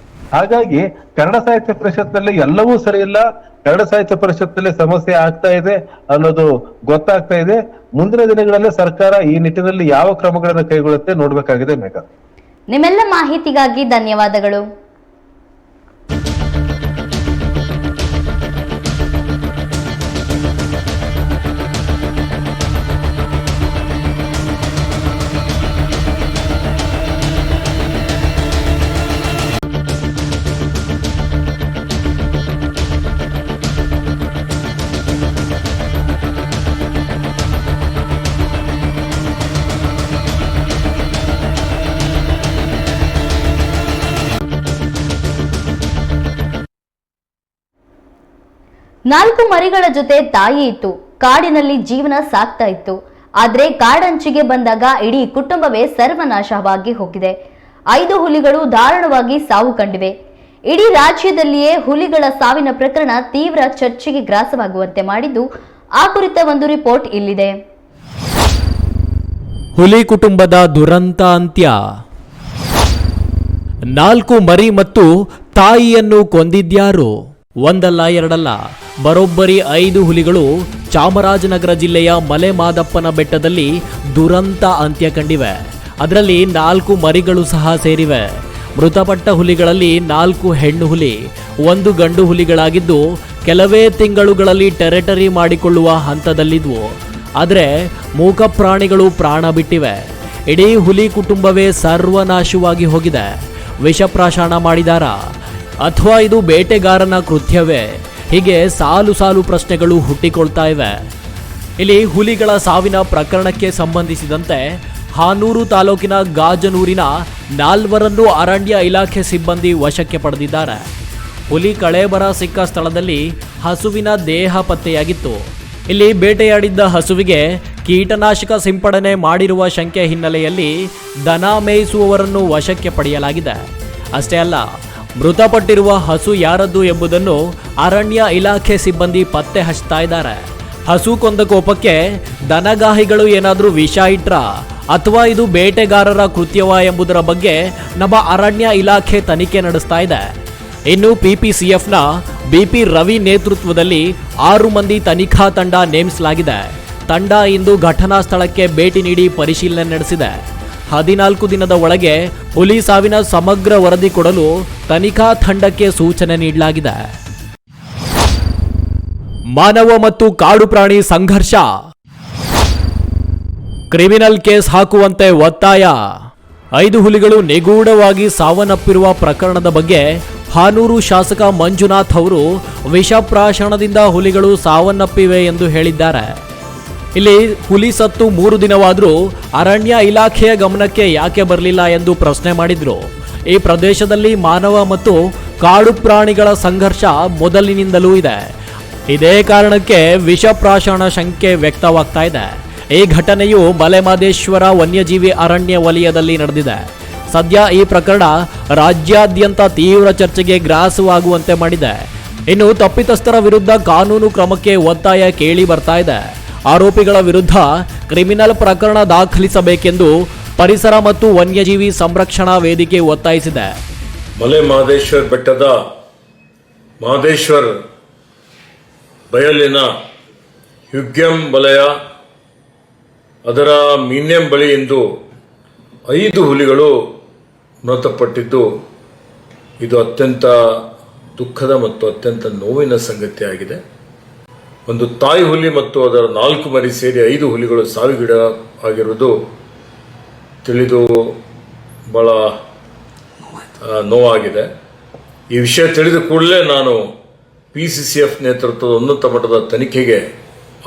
ಹಾಗಾಗಿ ಕನ್ನಡ ಸಾಹಿತ್ಯ ಪರಿಷತ್ನಲ್ಲಿ ಎಲ್ಲವೂ ಸರಿ ಇಲ್ಲ, ಕನ್ನಡ ಸಾಹಿತ್ಯ ಪರಿಷತ್ನಲ್ಲಿ ಸಮಸ್ಯೆ ಆಗ್ತಾ ಇದೆ ಅನ್ನೋದು ಗೊತ್ತಾಗ್ತಾ ಇದೆ. ಮುಂದಿನ ದಿನಗಳಲ್ಲಿ ಸರ್ಕಾರ ಈ ನಿಟ್ಟಿನಲ್ಲಿ ಯಾವ ಕ್ರಮಗಳನ್ನು ಕೈಗೊಳ್ಳುತ್ತೆ ನೋಡ್ಬೇಕಾಗಿದೆ. ಮೇಘ,
ನಿಮ್ಮೆಲ್ಲ ಮಾಹಿತಿಗಾಗಿ ಧನ್ಯವಾದಗಳು. ನಾಲ್ಕು ಮರಿಗಳ ಜೊತೆ ತಾಯಿ ಇತ್ತು. ಕಾಡಿನಲ್ಲಿ ಜೀವನ ಸಾಗ್ತಾ ಇತ್ತು. ಆದ್ರೆ ಕಾಡಂಚಿಗೆ ಬಂದಾಗ ಇಡೀ ಕುಟುಂಬವೇ ಸರ್ವನಾಶವಾಗಿ ಹೋಗಿದೆ. 5 ಹುಲಿಗಳು ದಾರುಣವಾಗಿ ಸಾವು ಕಂಡಿವೆ. ಇಡೀ ರಾಜ್ಯದಲ್ಲಿಯೇ ಹುಲಿಗಳ ಸಾವಿನ ಪ್ರಕರಣ ತೀವ್ರ ಚರ್ಚೆಗೆ ಗ್ರಾಸವಾಗುವಂತೆ ಮಾಡಿದ್ದು, ಆ ಕುರಿತ ಒಂದು ರಿಪೋರ್ಟ್ ಇಲ್ಲಿದೆ.
ಹುಲಿ ಕುಟುಂಬದ ದುರಂತ ಅಂತ್ಯ. 4 ಮರಿ ಮತ್ತು ತಾಯಿಯನ್ನು ಕೊಂದಿದ್ಯಾರು? ಒಂದಲ್ಲ ಎರಡಲ್ಲ, ಬರೋಬ್ಬರಿ 5 ಹುಲಿಗಳು ಚಾಮರಾಜನಗರ ಜಿಲ್ಲೆಯ ಮಲೆಮಾದಪ್ಪನ ಬೆಟ್ಟದಲ್ಲಿ ದುರಂತ ಅಂತ್ಯ ಕಂಡಿವೆ. ಅದರಲ್ಲಿ 4 ಮರಿಗಳು ಸಹ ಸೇರಿವೆ. ಮೃತಪಟ್ಟ ಹುಲಿಗಳಲ್ಲಿ 4 ಹೆಣ್ಣು ಹುಲಿ, 1 ಗಂಡು ಹುಲಿಗಳಾಗಿದ್ದು ಕೆಲವೇ ತಿಂಗಳುಗಳಲ್ಲಿ ಟೆರಿಟರಿ ಮಾಡಿಕೊಳ್ಳುವ ಹಂತದಲ್ಲಿದ್ವು. ಆದರೆ ಮೂಕ ಪ್ರಾಣಿಗಳು ಪ್ರಾಣ ಬಿಟ್ಟಿವೆ. ಇಡೀ ಹುಲಿ ಕುಟುಂಬವೇ ಸರ್ವನಾಶವಾಗಿ ಹೋಗಿದೆ. ವಿಷಪ್ರಾಶನ ಮಾಡಿದಾರ ಅಥವಾ ಇದು ಬೇಟೆಗಾರನ ಕೃತ್ಯವೇ? ಹೀಗೆ ಸಾಲು ಸಾಲು ಪ್ರಶ್ನೆಗಳು ಹುಟ್ಟಿಕೊಳ್ತಾ ಇವೆ. ಇಲ್ಲಿ ಹುಲಿಗಳ ಸಾವಿನ ಪ್ರಕರಣಕ್ಕೆ ಸಂಬಂಧಿಸಿದಂತೆ ಹಾನೂರು ತಾಲೂಕಿನ ಗಾಜನೂರಿನ 4 ಅರಣ್ಯ ಇಲಾಖೆ ಸಿಬ್ಬಂದಿ ವಶಕ್ಕೆ ಪಡೆದಿದ್ದಾರೆ. ಹುಲಿ ಕಳೇಬರ ಸಿಕ್ಕ ಸ್ಥಳದಲ್ಲಿ ಹಸುವಿನ ದೇಹ ಪತ್ತೆಯಾಗಿತ್ತು. ಇಲ್ಲಿ ಬೇಟೆಯಾಡಿದ್ದ ಹಸುವಿಗೆ ಕೀಟನಾಶಕ ಸಿಂಪಡಣೆ ಮಾಡಿರುವ ಶಂಕೆ ಹಿನ್ನೆಲೆಯಲ್ಲಿ ದನ ಮೇಯಿಸುವವರನ್ನು ವಶಕ್ಕೆ ಪಡೆಯಲಾಗಿದೆ. ಅಷ್ಟೇ ಅಲ್ಲ, ಮೃತಪಟ್ಟಿರುವ ಹಸು ಯಾರದ್ದು ಎಂಬುದನ್ನು ಅರಣ್ಯ ಇಲಾಖೆ ಸಿಬ್ಬಂದಿ ಪತ್ತೆ ಹಚ್ತಾ ಇದ್ದಾರೆ. ಹಸು ಕೊಂದ ಕೋಪಕ್ಕೆ ದನಗಾಹಿಗಳು ಏನಾದರೂ ವಿಷ ಇಟ್ರ ಅಥವಾ ಇದು ಬೇಟೆಗಾರರ ಕೃತ್ಯವ ಎಂಬುದರ ಬಗ್ಗೆ ನಮ್ಮ ಅರಣ್ಯ ಇಲಾಖೆ ತನಿಖೆ ನಡೆಸ್ತಾ ಇದೆ. ಇನ್ನು PPCFನ BP ರವಿ ನೇತೃತ್ವದಲ್ಲಿ 6 ಮಂದಿ ತನಿಖಾ ತಂಡ ನೇಮಿಸಲಾಗಿದೆ. ತಂಡ ಇಂದು ಘಟನಾ ಸ್ಥಳಕ್ಕೆ ಭೇಟಿ ನೀಡಿ ಪರಿಶೀಲನೆ ನಡೆಸಿದೆ. 14 ದಿನದ ಒಳಗೆ ಹುಲಿ ಸಾವಿನ ಸಮಗ್ರ ವರದಿ ಕೊಡಲು ತನಿಖಾ ತಂಡಕ್ಕೆ ಸೂಚನೆ ನೀಡಲಾಗಿದೆ. ಮಾನವ ಮತ್ತು ಕಾಡು ಪ್ರಾಣಿ ಸಂಘರ್ಷ, ಕ್ರಿಮಿನಲ್ ಕೇಸ್ ಹಾಕುವಂತೆ ಒತ್ತಾಯ. 5 ಹುಲಿಗಳು ನಿಗೂಢವಾಗಿ ಸಾವನ್ನಪ್ಪಿರುವ ಪ್ರಕರಣದ ಬಗ್ಗೆ ಹಾನೂರು ಶಾಸಕ ಮಂಜುನಾಥ್ ಅವರು ವಿಷಪ್ರಾಶನದಿಂದ ಹುಲಿಗಳು ಸಾವನ್ನಪ್ಪಿವೆ ಎಂದು ಹೇಳಿದ್ದಾರೆ. ಇಲ್ಲಿ ಹುಲಿ ಸತ್ತು 3 ದಿನವಾದರೂ ಅರಣ್ಯ ಇಲಾಖೆಯ ಗಮನಕ್ಕೆ ಯಾಕೆ ಬರಲಿಲ್ಲ ಎಂದು ಪ್ರಶ್ನೆ ಮಾಡಿದ್ರು. ಈ ಪ್ರದೇಶದಲ್ಲಿ ಮಾನವ ಮತ್ತು ಕಾಡು ಪ್ರಾಣಿಗಳ ಸಂಘರ್ಷ ಮೊದಲಿನಿಂದಲೂ ಇದೆ. ಇದೇ ಕಾರಣಕ್ಕೆ ವಿಷಪ್ರಾಶನ ಶಂಕೆ ವ್ಯಕ್ತವಾಗ್ತಾ ಇದೆ. ಈ ಘಟನೆಯು ಮಲೆಮಹದೇಶ್ವರ ವನ್ಯಜೀವಿ ಅರಣ್ಯ ವಲಯದಲ್ಲಿ ನಡೆದಿದೆ. ಸದ್ಯ ಈ ಪ್ರಕರಣ ರಾಜ್ಯಾದ್ಯಂತ ತೀವ್ರ ಚರ್ಚೆಗೆ ಗ್ರಾಸವಾಗುವಂತೆ ಮಾಡಿದೆ. ಇನ್ನು ತಪ್ಪಿತಸ್ಥರ ವಿರುದ್ಧ ಕಾನೂನು ಕ್ರಮಕ್ಕೆ ಒತ್ತಾಯ ಕೇಳಿ ಬರ್ತಾ ಇದೆ. ಆರೋಪಿಗಳ ವಿರುದ್ಧ ಕ್ರಿಮಿನಲ್ ಪ್ರಕರಣ ದಾಖಲಿಸಬೇಕೆಂದು ಪರಿಸರ ಮತ್ತು ವನ್ಯಜೀವಿ ಸಂರಕ್ಷಣಾ ವೇದಿಕೆ ಒತ್ತಾಯಿಸಿದೆ.
ಮಲೆ ಮಹದೇಶ್ವರ ಬೆಟ್ಟದ ಮಹದೇಶ್ವರ್ ಬಯಲಿನ ಹ್ಯುಗ್ಯಂ ವಲಯ ಅದರ ಮೀನ್ಯಂ ಬಳಿ ಇಂದು 5 ಹುಲಿಗಳು ಮೃತಪಟ್ಟಿದ್ದು ಇದು ಅತ್ಯಂತ ದುಃಖದ ಮತ್ತು ಅತ್ಯಂತ ನೋವಿನ ಸಂಗತಿಯಾಗಿದೆ. ಒಂದು ತಾಯಿ ಹುಲಿ ಮತ್ತು ಅದರ 4 ಮರಿ ಸೇರಿ 5 ಹುಲಿಗಳು ಸಾವಿಗೀಡ ಆಗಿರುವುದು ತಿಳಿದು ಬಹಳ ನೋವಾಗಿದೆ. ಈ ವಿಷಯ ತಿಳಿದ ಕೂಡಲೇ ನಾನು PCCF ನೇತೃತ್ವದ ಉನ್ನತ ಮಟ್ಟದ ತನಿಖೆಗೆ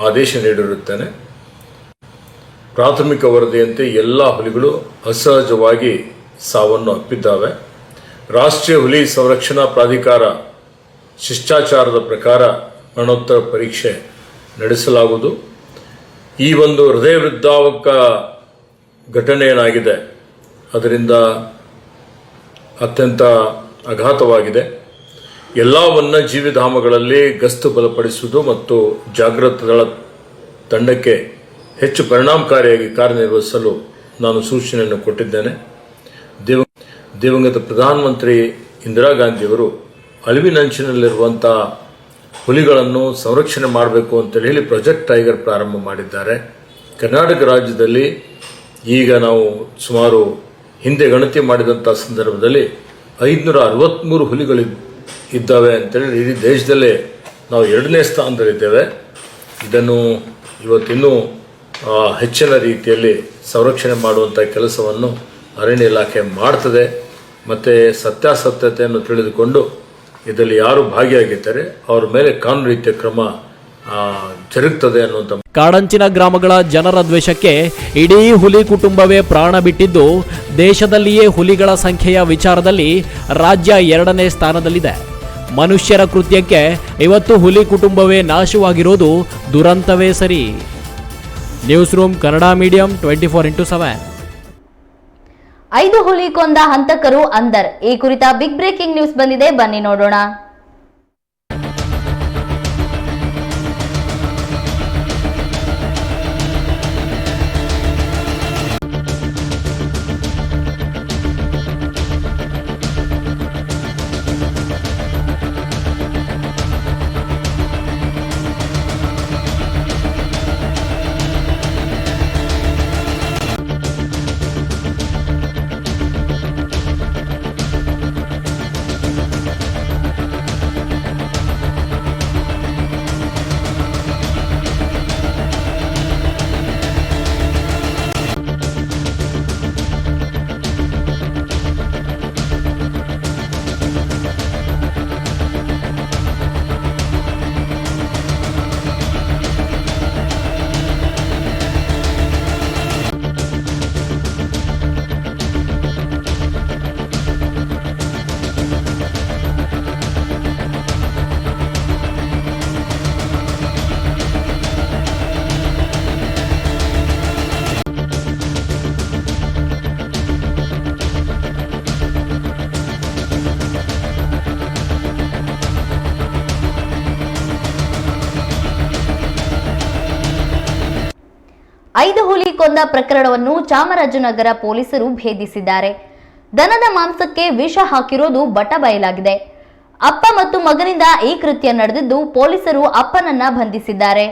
ಆದೇಶ ನೀಡಿರುತ್ತೇನೆ. ಪ್ರಾಥಮಿಕ ವರದಿಯಂತೆ ಎಲ್ಲ ಹುಲಿಗಳು ಅಸಹಜವಾಗಿ ಸಾವನ್ನು ಅಪ್ಪಿದ್ದಾವೆ. ರಾಷ್ಟ್ರೀಯ ಹುಲಿ ಸಂರಕ್ಷಣಾ ಪ್ರಾಧಿಕಾರ ಶಿಷ್ಟಾಚಾರದ ಪ್ರಕಾರ ಮರಣೋತ್ತರ ಪರೀಕ್ಷೆ ನಡೆಸಲಾಗುವುದು. ಈ ಒಂದು ಹೃದಯ ವೃದ್ಧಾವಕ ಘಟನೆ ಏನಾಗಿದೆ ಅದರಿಂದ ಅತ್ಯಂತ ಅಘಾತವಾಗಿದೆ. ಎಲ್ಲ ವನ್ಯಜೀವಿ ಧಾಮಗಳಲ್ಲಿ ಗಸ್ತು ಬಲಪಡಿಸುವುದು ಮತ್ತು ಜಾಗೃತ ದಳ ತಂಡಕ್ಕೆ ಹೆಚ್ಚು ಪರಿಣಾಮಕಾರಿಯಾಗಿ ಕಾರ್ಯನಿರ್ವಹಿಸಲು ನಾನು ಸೂಚನೆಯನ್ನು ಕೊಟ್ಟಿದ್ದೇನೆ. ದಿವಂಗತ ಪ್ರಧಾನಮಂತ್ರಿ ಇಂದಿರಾ ಗಾಂಧಿಯವರು ಅಳಿವಿನಂಚಿನಲ್ಲಿರುವಂಥ ಹುಲಿಗಳನ್ನು ಸಂರಕ್ಷಣೆ ಮಾಡಬೇಕು ಅಂತೇಳಿ ಹೇಳಿ ಪ್ರಾಜೆಕ್ಟ್ ಟೈಗರ್ ಪ್ರಾರಂಭ ಮಾಡಿದ್ದಾರೆ. ಕರ್ನಾಟಕ ರಾಜ್ಯದಲ್ಲಿ ಈಗ ನಾವು ಸುಮಾರು ಹಿಂದೆ ಗಣತಿ ಮಾಡಿದಂಥ ಸಂದರ್ಭದಲ್ಲಿ 563 ಹುಲಿಗಳು ಇದ್ದಾವೆ ಅಂತೇಳಿ ಇಡೀ ದೇಶದಲ್ಲೇ ನಾವು 2ನೇ ಸ್ಥಾನದಲ್ಲಿದ್ದೇವೆ. ಇದನ್ನು ಇವತ್ತಿನ್ನೂ ಹೆಚ್ಚಿನ ರೀತಿಯಲ್ಲಿ ಸಂರಕ್ಷಣೆ ಮಾಡುವಂಥ ಕೆಲಸವನ್ನು ಅರಣ್ಯ ಇಲಾಖೆ ಮಾಡ್ತದೆ. ಮತ್ತು ಸತ್ಯಾಸತ್ಯತೆಯನ್ನು ತಿಳಿದುಕೊಂಡು ಇದರಲ್ಲಿ ಯಾರು ಭಾಗಿಯಾಗಿದ್ದಾರೆ ಅವರ ಮೇಲೆ ಕಾನೂನು ರೀತಿಯ ಕ್ರಮ ಜರುಗುತ್ತದೆ ಅನ್ನುವಂಥ.
ಕಾಡಂಚಿನ ಗ್ರಾಮಗಳ ಜನರ ದ್ವೇಷಕ್ಕೆ ಇಡೀ ಹುಲಿ ಕುಟುಂಬವೇ ಪ್ರಾಣ ಬಿಟ್ಟಿದ್ದು, ದೇಶದಲ್ಲಿಯೇ ಹುಲಿಗಳ ಸಂಖ್ಯೆಯ ವಿಚಾರದಲ್ಲಿ ರಾಜ್ಯ 2ನೇ ಸ್ಥಾನದಲ್ಲಿದೆ. ಮನುಷ್ಯರ ಕೃತ್ಯಕ್ಕೆ ಇವತ್ತು ಹುಲಿ ಕುಟುಂಬವೇ ನಾಶವಾಗಿರೋದು ದುರಂತವೇ ಸರಿ. News room Kannada medium 24x7.
5 ಹುಲಿ ಕೊಂದ ಹಂತಕರು ಅಂದರ್. ಈ ಕುರಿತ ಬಿಗ್ ಬ್ರೇಕಿಂಗ್ ನ್ಯೂಸ್ ಬಂದಿದೆ, ಬನ್ನಿ ನೋಡೋಣ. ಐದು ಹುಲಿ ಕೊಂದ ಪ್ರಕರಣವನ್ನು ಚಾಮರಾಜನಗರ ಪೊಲೀಸರು ಭೇದಿಸಿದ್ದಾರೆ. ದನದ ಮಾಂಸಕ್ಕೆ ವಿಷ ಹಾಕಿರೋದು ಬಟಬಯಲಾಗಿದೆ. ಅಪ್ಪ ಮತ್ತು ಮಗನಿಂದ ಈ ಕೃತ್ಯ ನಡೆದಿದ್ದು ಪೊಲೀಸರು ಅಪ್ಪನನ್ನ ಬಂಧಿಸಿದ್ದಾರೆ.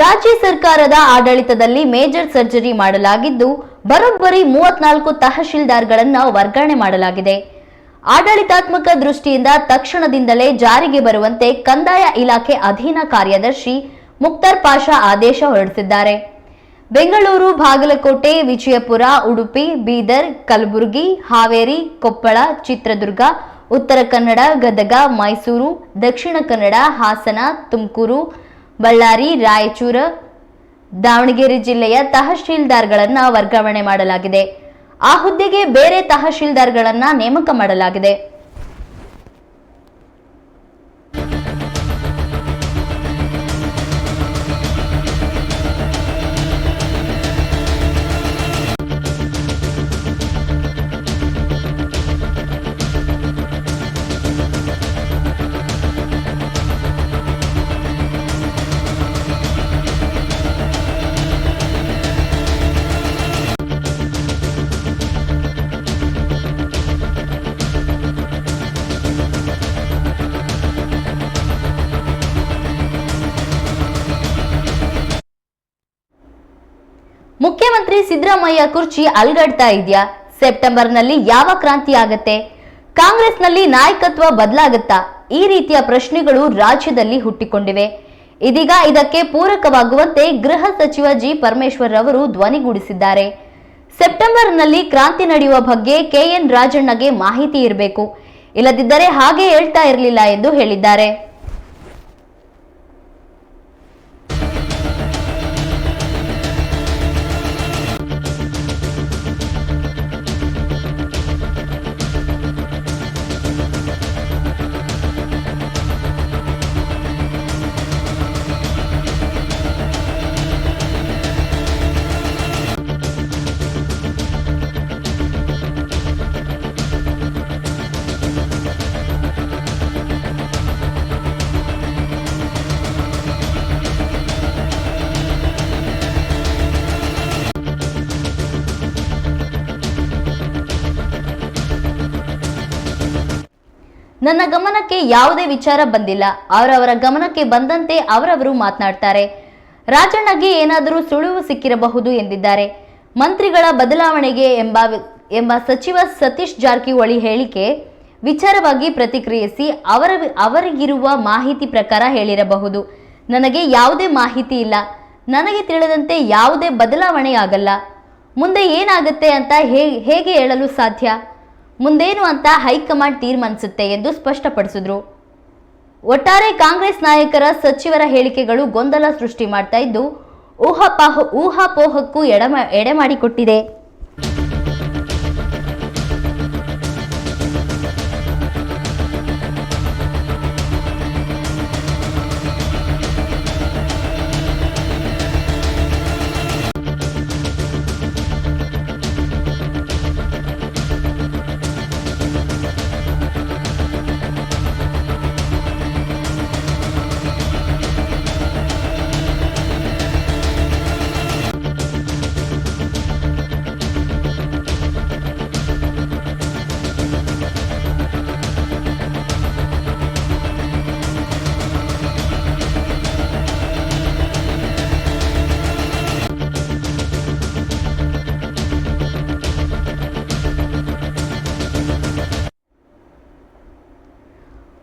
ರಾಜ್ಯ ಸರ್ಕಾರದ ಆಡಳಿತದಲ್ಲಿ ಮೇಜರ್ ಸರ್ಜರಿ ಮಾಡಲಾಗಿದ್ದು ಬರೋಬ್ಬರಿ 34 ತಹಶೀಲ್ದಾರ್ಗಳನ್ನು ವರ್ಗಾವಣೆ ಮಾಡಲಾಗಿದೆ. ಆಡಳಿತಾತ್ಮಕ ದೃಷ್ಟಿಯಿಂದ ತಕ್ಷಣದಿಂದಲೇ ಜಾರಿಗೆ ಬರುವಂತೆ ಕಂದಾಯ ಇಲಾಖೆ ಅಧೀನ ಕಾರ್ಯದರ್ಶಿ ಮುಕ್ತಾರ್ ಪಾಷಾ ಆದೇಶ ಹೊರಡಿಸಿದ್ದಾರೆ. ಬೆಂಗಳೂರು, ಬಾಗಲಕೋಟೆ, ವಿಜಯಪುರ, ಉಡುಪಿ, ಬೀದರ್, ಕಲಬುರಗಿ, ಹಾವೇರಿ, ಕೊಪ್ಪಳ, ಚಿತ್ರದುರ್ಗ, ಉತ್ತರ ಕನ್ನಡ, ಗದಗ, ಮೈಸೂರು, ದಕ್ಷಿಣ ಕನ್ನಡ, ಹಾಸನ, ತುಮಕೂರು, ಬಳ್ಳಾರಿ, ರಾಯಚೂರು, ದಾವಣಗೆರೆ ಜಿಲ್ಲೆಯ ತಹಶೀಲ್ದಾರ್ಗಳನ್ನು ವರ್ಗಾವಣೆ ಮಾಡಲಾಗಿದೆ. ಆ ಹುದ್ದೆಗೆ ಬೇರೆ ತಹಶೀಲ್ದಾರ್ಗಳನ್ನು ನೇಮಕ ಮಾಡಲಾಗಿದೆ. ಮುಖ್ಯಮಂತ್ರಿ ಸಿದ್ದರಾಮಯ್ಯ ಕುರ್ಚಿ ಅಲ್ಗಡ್ತಾ ಇದೆಯಾ? ಸೆಪ್ಟೆಂಬರ್ನಲ್ಲಿ ಯಾವ ಕ್ರಾಂತಿ ಆಗತ್ತೆ? ಕಾಂಗ್ರೆಸ್ನಲ್ಲಿ ನಾಯಕತ್ವ ಬದಲಾಗುತ್ತಾ? ಈ ರೀತಿಯ ಪ್ರಶ್ನೆಗಳು ರಾಜ್ಯದಲ್ಲಿ ಹುಟ್ಟಿಕೊಂಡಿವೆ. ಇದೀಗ ಇದಕ್ಕೆ ಪೂರಕವಾಗುವಂತೆ ಗೃಹ ಸಚಿವ ಜಿ ಪರಮೇಶ್ವರ್ ಅವರು ಧ್ವನಿಗೂಡಿಸಿದ್ದಾರೆ. ಸೆಪ್ಟೆಂಬರ್ನಲ್ಲಿ ಕ್ರಾಂತಿ ನಡೆಯುವ ಬಗ್ಗೆ ಕೆಎನ್ ರಾಜಣ್ಣಗೆ ಮಾಹಿತಿ ಇರಬೇಕು, ಇಲ್ಲದಿದ್ದರೆ ಹಾಗೆ ಹೇಳ್ತಾ ಇರಲಿಲ್ಲ ಎಂದು ಹೇಳಿದ್ದಾರೆ. ನನ್ನ ಗಮನಕ್ಕೆ ಯಾವುದೇ ವಿಚಾರ ಬಂದಿಲ್ಲ. ಅವರವರ ಗಮನಕ್ಕೆ ಬಂದಂತೆ ಅವರವರು ಮಾತನಾಡ್ತಾರೆ. ರಾಜಣ್ಣಗೆ ಏನಾದರೂ ಸುಳಿವು ಸಿಕ್ಕಿರಬಹುದು ಎಂದಿದ್ದಾರೆ. ಮಂತ್ರಿಗಳ ಬದಲಾವಣೆಗೆ ಎಂಬ ಸಚಿವ ಸತೀಶ್ ಜಾರಕಿಹೊಳಿ ಹೇಳಿಕೆ ವಿಚಾರವಾಗಿ ಪ್ರತಿಕ್ರಿಯಿಸಿ ಅವರಿಗಿರುವ ಮಾಹಿತಿ ಪ್ರಕಾರ ಹೇಳಿರಬಹುದು. ನನಗೆ ಯಾವುದೇ ಮಾಹಿತಿ ಇಲ್ಲ. ನನಗೆ ತಿಳಿದಂತೆ ಯಾವುದೇ ಬದಲಾವಣೆ ಆಗಲ್ಲ. ಮುಂದೆ ಏನಾಗುತ್ತೆ ಅಂತ ಹೇಗೆ ಹೇಳಲು ಸಾಧ್ಯ? ಮುಂದೇನು ಅಂತ ಹೈಕಮಾಂಡ್ ತೀರ್ಮಾನಿಸುತ್ತೆ ಎಂದು ಸ್ಪಷ್ಟಪಡಿಸಿದ್ರು. ಒಟ್ಟಾರೆ ಕಾಂಗ್ರೆಸ್ ನಾಯಕರ ಸಚಿವರ ಹೇಳಿಕೆಗಳು ಗೊಂದಲ ಸೃಷ್ಟಿ ಮಾಡ್ತಾ ಇದ್ದು ಊಹಾಪೋಹಕ್ಕೂ ಎಡೆ ಮಾಡಿಕೊಟ್ಟಿದೆ.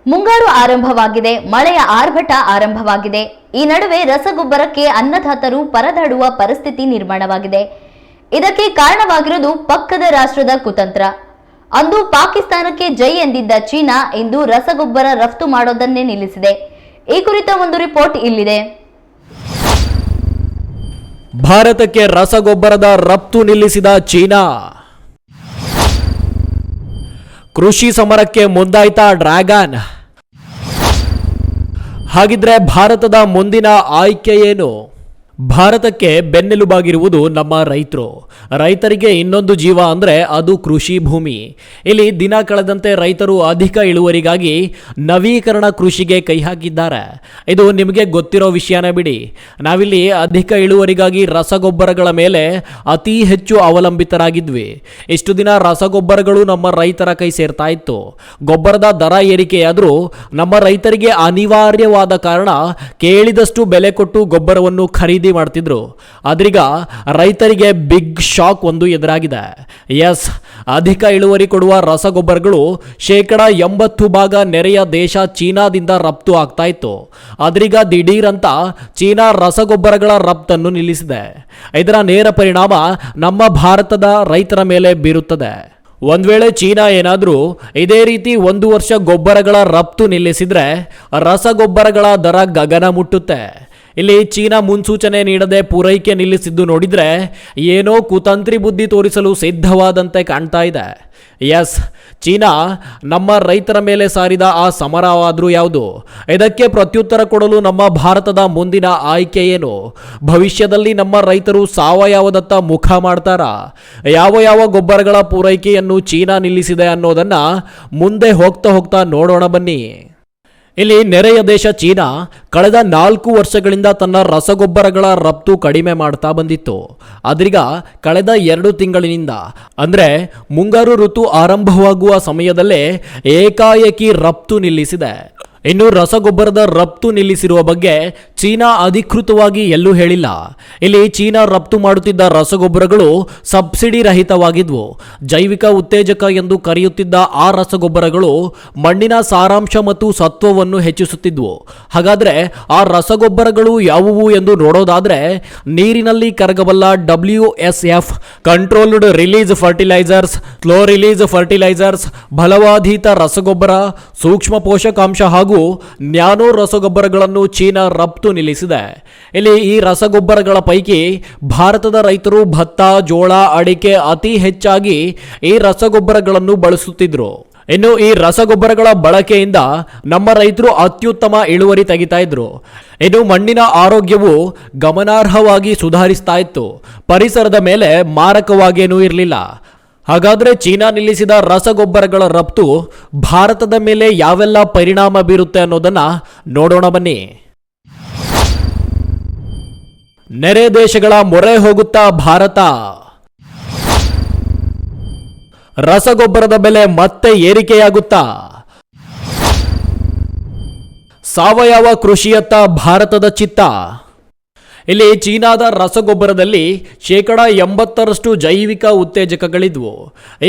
ಮುಂಗಾರು ಆರಂಭವಾಗಿದೆ, ಮಳೆಯ ಆರ್ಭಟ ಆರಂಭವಾಗಿದೆ. ಈ ನಡುವೆ ರಸಗೊಬ್ಬರಕ್ಕೆ ಅನ್ನದಾತರು ಪರದಾಡುವ ಪರಿಸ್ಥಿತಿ ನಿರ್ಮಾಣವಾಗಿದೆ. ಇದಕ್ಕೆ ಕಾರಣವಾಗಿರುವುದು ಪಕ್ಕದ ರಾಷ್ಟ್ರದ ಕುತಂತ್ರ. ಅಂದು ಪಾಕಿಸ್ತಾನಕ್ಕೆ ಜೈ ಎಂದಿದ್ದ ಚೀನಾ ಇಂದು ರಸಗೊಬ್ಬರ ರಫ್ತು ಮಾಡೋದನ್ನೇ ನಿಲ್ಲಿಸಿದೆ. ಈ ಕುರಿತ ಒಂದು ರಿಪೋರ್ಟ್ ಇಲ್ಲಿದೆ.
ಭಾರತಕ್ಕೆ ರಸಗೊಬ್ಬರದ ರಫ್ತು ನಿಲ್ಲಿಸಿದ ಚೀನಾ. ಕೃಷಿ ಸಮರಕ್ಕೆ ಮುಂದಾಯ್ತಾ ಡ್ರ್ಯಾಗನ್? ಹಾಗಿದ್ರೆ ಭಾರತದ ಮುಂದಿನ ಆಯ್ಕೆ ಏನು? ಭಾರತಕ್ಕೆ ಬೆನ್ನೆಲುಬಾಗಿರುವುದು ನಮ್ಮ ರೈತರು. ರೈತರಿಗೆ ಇನ್ನೊಂದು ಜೀವ ಅಂದರೆ ಅದು ಕೃಷಿ ಭೂಮಿ. ಇಲ್ಲಿ ದಿನ ಕಳೆದಂತೆ ರೈತರು ಅಧಿಕ ಇಳುವರಿಗಾಗಿ ನವೀಕರಣ ಕೃಷಿಗೆ ಕೈ ಹಾಕಿದ್ದಾರೆ. ಇದು ನಿಮಗೆ ಗೊತ್ತಿರೋ ವಿಷಯನೇ ಬಿಡಿ. ನಾವಿಲ್ಲಿ ಅಧಿಕ ಇಳುವರಿಗಾಗಿ ರಸಗೊಬ್ಬರಗಳ ಮೇಲೆ ಅತಿ ಹೆಚ್ಚು ಅವಲಂಬಿತರಾಗಿದ್ವಿ. ಇಷ್ಟು ದಿನ ರಸಗೊಬ್ಬರಗಳು ನಮ್ಮ ರೈತರ ಕೈ ಸೇರ್ತಾ ಇತ್ತು. ಗೊಬ್ಬರದ ದರ ಏರಿಕೆಯಾದರೂ ನಮ್ಮ ರೈತರಿಗೆ ಅನಿವಾರ್ಯವಾದ ಕಾರಣ ಕೇಳಿದಷ್ಟು ಬೆಲೆ ಕೊಟ್ಟು ಗೊಬ್ಬರವನ್ನು ಖರೀದಿ ಮಾಡ್ತಿದ್ರು. ಆದ್ರೀಗ ರೈತರಿಗೆ ಬಿಗ್ ಶಾಕ್ ಒಂದು ಎದುರಾಗಿದೆ. ಎಸ್, ಅಧಿಕ ಇಳುವರಿ ಕೊಡುವ ರಸಗೊಬ್ಬರಗಳು 80% ನೆರೆಯ ದೇಶ ಚೀನಾದಿಂದ ರಫ್ತು ಆಗ್ತಾ ಇತ್ತು. ಆದ್ರೀಗ ದಿಢೀರಂತ ಚೀನಾ ರಸಗೊಬ್ಬರಗಳ ರಫ್ತನ್ನು ನಿಲ್ಲಿಸಿದೆ. ಇದರ ನೇರ ಪರಿಣಾಮ ನಮ್ಮ ಭಾರತದ ರೈತರ ಮೇಲೆ ಬೀರುತ್ತದೆ. ಒಂದ್ ವೇಳೆ ಚೀನಾ ಏನಾದರೂ ಇದೇ ರೀತಿ 1 ವರ್ಷ ಗೊಬ್ಬರಗಳ ರಫ್ತು ನಿಲ್ಲಿಸಿದ್ರೆ ರಸಗೊಬ್ಬರಗಳ ದರ ಗಗನ ಮುಟ್ಟುತ್ತೆ. ಇಲ್ಲಿ ಚೀನಾ ಮುನ್ಸೂಚನೆ ನೀಡದೆ ಪೂರೈಕೆ ನಿಲ್ಲಿಸಿದ್ದು ನೋಡಿದ್ರೆ ಏನೋ ಕುತಂತ್ರಿ ಬುದ್ಧಿ ತೋರಿಸಲು ಸಿದ್ಧವಾದಂತೆ ಕಾಣ್ತಾ ಇದೆ. ಎಸ್, ಚೀನಾ ನಮ್ಮ ರೈತರ ಮೇಲೆ ಸಾರಿದ ಆ ಸಮರವಾದರೂ ಯಾವುದು? ಇದಕ್ಕೆ ಪ್ರತ್ಯುತ್ತರ ಕೊಡಲು ನಮ್ಮ ಭಾರತದ ಮುಂದಿನ ಆಯ್ಕೆ ಏನು? ಭವಿಷ್ಯದಲ್ಲಿ ನಮ್ಮ ರೈತರು ಸಾವಯವದತ್ತ ಮುಖ ಮಾಡ್ತಾರಾ? ಯಾವ ಗೊಬ್ಬರಗಳ ಪೂರೈಕೆಯನ್ನು ಚೀನಾ ನಿಲ್ಲಿಸಿದೆ ಅನ್ನೋದನ್ನ ಮುಂದೆ ಹೋಗ್ತಾ ನೋಡೋಣ ಬನ್ನಿ. ಇಲ್ಲಿ ನೆರೆಯ ದೇಶ ಚೀನಾ ಕಳೆದ 4 ವರ್ಷಗಳಿಂದ ತನ್ನ ರಸಗೊಬ್ಬರಗಳ ರಫ್ತು ಕಡಿಮೆ ಮಾಡ್ತಾ ಬಂದಿತ್ತು. ಆದ್ರೀಗ ಕಳೆದ 2 ತಿಂಗಳಿನಿಂದ ಅಂದರೆ ಮುಂಗಾರು ಋತು ಆರಂಭವಾಗುವ ಸಮಯದಲ್ಲೇ ಏಕಾಏಕಿ ರಫ್ತು ನಿಲ್ಲಿಸಿದೆ. ಇನ್ನು ರಸಗೊಬ್ಬರದ ರಫ್ತು ನಿಲ್ಲಿಸಿರುವ ಬಗ್ಗೆ ಚೀನಾ ಅಧಿಕೃತವಾಗಿ ಎಲ್ಲೂ ಹೇಳಿಲ್ಲ. ಇಲ್ಲಿ ಚೀನಾ ರಫ್ತು ಮಾಡುತ್ತಿದ್ದ ರಸಗೊಬ್ಬರಗಳು ಸಬ್ಸಿಡಿ ರಹಿತವಾಗಿದ್ವು. ಜೈವಿಕ ಉತ್ತೇಜಕ ಎಂದು ಕರೆಯುತ್ತಿದ್ದ ಆ ರಸಗೊಬ್ಬರಗಳು ಮಣ್ಣಿನ ಸಾರಾಂಶ ಮತ್ತು ಸತ್ವವನ್ನು ಹೆಚ್ಚಿಸುತ್ತಿದ್ವು. ಹಾಗಾದ್ರೆ ಆ ರಸಗೊಬ್ಬರಗಳು ಯಾವುವು ಎಂದು ನೋಡೋದಾದ್ರೆ ನೀರಿನಲ್ಲಿ ಕರಗಬಲ್ಲ WSF controlled release fertilisers, slow release fertilisers, ಫಲವಾಧೀತ ರಸಗೊಬ್ಬರ, ಸೂಕ್ಷ್ಮ ಪೋಷಕಾಂಶ ಹಾಗೂ ನ್ಯಾನೋ ರಸಗೊಬ್ಬರಗಳನ್ನು ಚೀನಾ ರಫ್ತು ನಿಲ್ಲಿಸಿದೆ. ಇಲ್ಲಿ ಈ ರಸಗೊಬ್ಬರಗಳ ಪೈಕಿ ಭಾರತದ ರೈತರು ಭತ್ತ, ಜೋಳ, ಅಡಿಕೆ ಅತಿ ಹೆಚ್ಚಾಗಿ ಈ ರಸಗೊಬ್ಬರಗಳನ್ನು ಬಳಸುತ್ತಿದ್ರು. ಇನ್ನು ಈ ರಸಗೊಬ್ಬರಗಳ ಬಳಕೆಯಿಂದ ನಮ್ಮ ರೈತರು ಅತ್ಯುತ್ತಮ ಇಳುವರಿ ತೆಗಿತಾ ಇದ್ರು. ಇನ್ನು ಮಣ್ಣಿನ ಆರೋಗ್ಯವು ಗಮನಾರ್ಹವಾಗಿ ಸುಧಾರಿಸ್ತಾ ಇತ್ತು. ಪರಿಸರದ ಮೇಲೆ ಮಾರಕವಾಗೇನೂ ಇರಲಿಲ್ಲ. ಹಾಗಾದ್ರೆ ಚೀನಾ ನಿಲ್ಲಿಸಿದ ರಸಗೊಬ್ಬರಗಳ ರಫ್ತು ಭಾರತದ ಮೇಲೆ ಯಾವೆಲ್ಲ ಪರಿಣಾಮ ಬೀರುತ್ತೆ ಅನ್ನೋದನ್ನ ನೋಡೋಣ ಬನ್ನಿ. ನೆರೆ ದೇಶಗಳ ಮೊರೆ ಹೋಗುತ್ತಾ ಭಾರತ. ರಸಗೊಬ್ಬರದ ಬೆಲೆ ಮತ್ತೆ ಏರಿಕೆಯಾಗುತ್ತಾ? ಸಾವಯವ ಕೃಷಿಯತ್ತ ಭಾರತದ ಚಿತ್ತ. ಇಲ್ಲಿ ಚೀನಾದ ರಸಗೊಬ್ಬರದಲ್ಲಿ 80% ಜೈವಿಕ ಉತ್ತೇಜಕಗಳಿದ್ವು.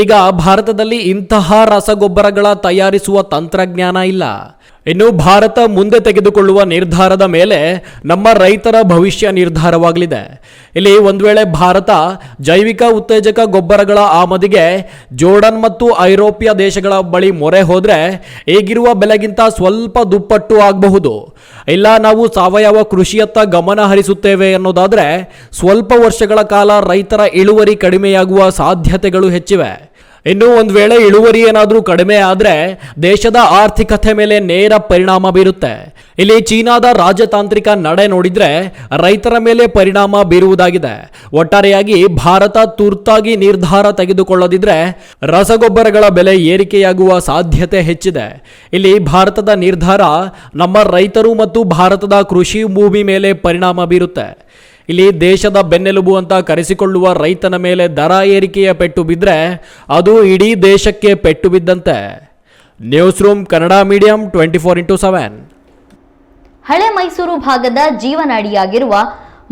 ಈಗ ಭಾರತದಲ್ಲಿ ಇಂತಹ ರಸಗೊಬ್ಬರಗಳ ತಯಾರಿಸುವ ತಂತ್ರಜ್ಞಾನ ಇಲ್ಲ. ಇನ್ನು ಭಾರತ ಮುಂದೆ ತೆಗೆದುಕೊಳ್ಳುವ ನಿರ್ಧಾರದ ಮೇಲೆ ನಮ್ಮ ರೈತರ ಭವಿಷ್ಯ ನಿರ್ಧಾರವಾಗಲಿದೆ. ಇಲ್ಲಿ ಒಂದು ವೇಳೆ ಭಾರತ ಜೈವಿಕ ಉತ್ತೇಜಕ ಗೊಬ್ಬರಗಳ ಆಮದಿಗೆ ಜೋರ್ಡನ್ ಮತ್ತು ಐರೋಪ್ಯ ದೇಶಗಳ ಬಳಿ ಮೊರೆ ಹೋದ್ರೆ ಈಗಿರುವ ಬೆಲೆಗಿಂತ ಸ್ವಲ್ಪ ದುಪ್ಪಟ್ಟು ಆಗಬಹುದು. ಇಲ್ಲ ನಾವು ಸಾವಯವ ಕೃಷಿಯತ್ತ ಗಮನ ಹರಿಸುತ್ತೇವೆ ಅನ್ನೋದಾದ್ರೆ ಸ್ವಲ್ಪ ವರ್ಷಗಳ ಕಾಲ ರೈತರ ಇಳುವರಿ ಕಡಿಮೆಯಾಗುವ ಸಾಧ್ಯತೆಗಳು ಹೆಚ್ಚಿವೆ. ಇನ್ನು ಒಂದು ವೇಳೆ ಇಳುವರಿ ಏನಾದರೂ ಕಡಿಮೆ ಆದರೆ ದೇಶದ ಆರ್ಥಿಕತೆ ಮೇಲೆ ನೇರ ಪರಿಣಾಮ ಬೀರುತ್ತೆ. ಇಲ್ಲಿ ಚೀನಾದ ರಾಜತಾಂತ್ರಿಕ ನಡೆ ನೋಡಿದ್ರೆ ರೈತರ ಮೇಲೆ ಪರಿಣಾಮ ಬೀರುವುದಾಗಿದೆ. ಒಟ್ಟಾರೆಯಾಗಿ ಭಾರತ ತುರ್ತಾಗಿ ನಿರ್ಧಾರ ತೆಗೆದುಕೊಳ್ಳದಿದ್ರೆ ರಸಗೊಬ್ಬರಗಳ ಬೆಲೆ ಏರಿಕೆಯಾಗುವ ಸಾಧ್ಯತೆ ಹೆಚ್ಚಿದೆ. ಇಲ್ಲಿ ಭಾರತದ ನಿರ್ಧಾರ ನಮ್ಮ ರೈತರು ಮತ್ತು ಭಾರತದ ಕೃಷಿ ಭೂಮಿ ಮೇಲೆ ಪರಿಣಾಮ ಬೀರುತ್ತೆ. ಇಲ್ಲಿ ದೇಶದ ಬೆನ್ನೆಲುಬು ಅಂತ ಕರೆಸಿಕೊಳ್ಳುವ ರೈತನ ಮೇಲೆ ದರ ಏರಿಕೆಯ ಪೆಟ್ಟು ಬಿದ್ದರೆ ಅದು ಇಡೀ ದೇಶಕ್ಕೆ ಪೆಟ್ಟು ಬಿದ್ದಂತೆ. Newsroom Kannada medium 24x7.
ಹಳೆ ಮೈಸೂರು ಭಾಗದ ಜೀವನಾಡಿಯಾಗಿರುವ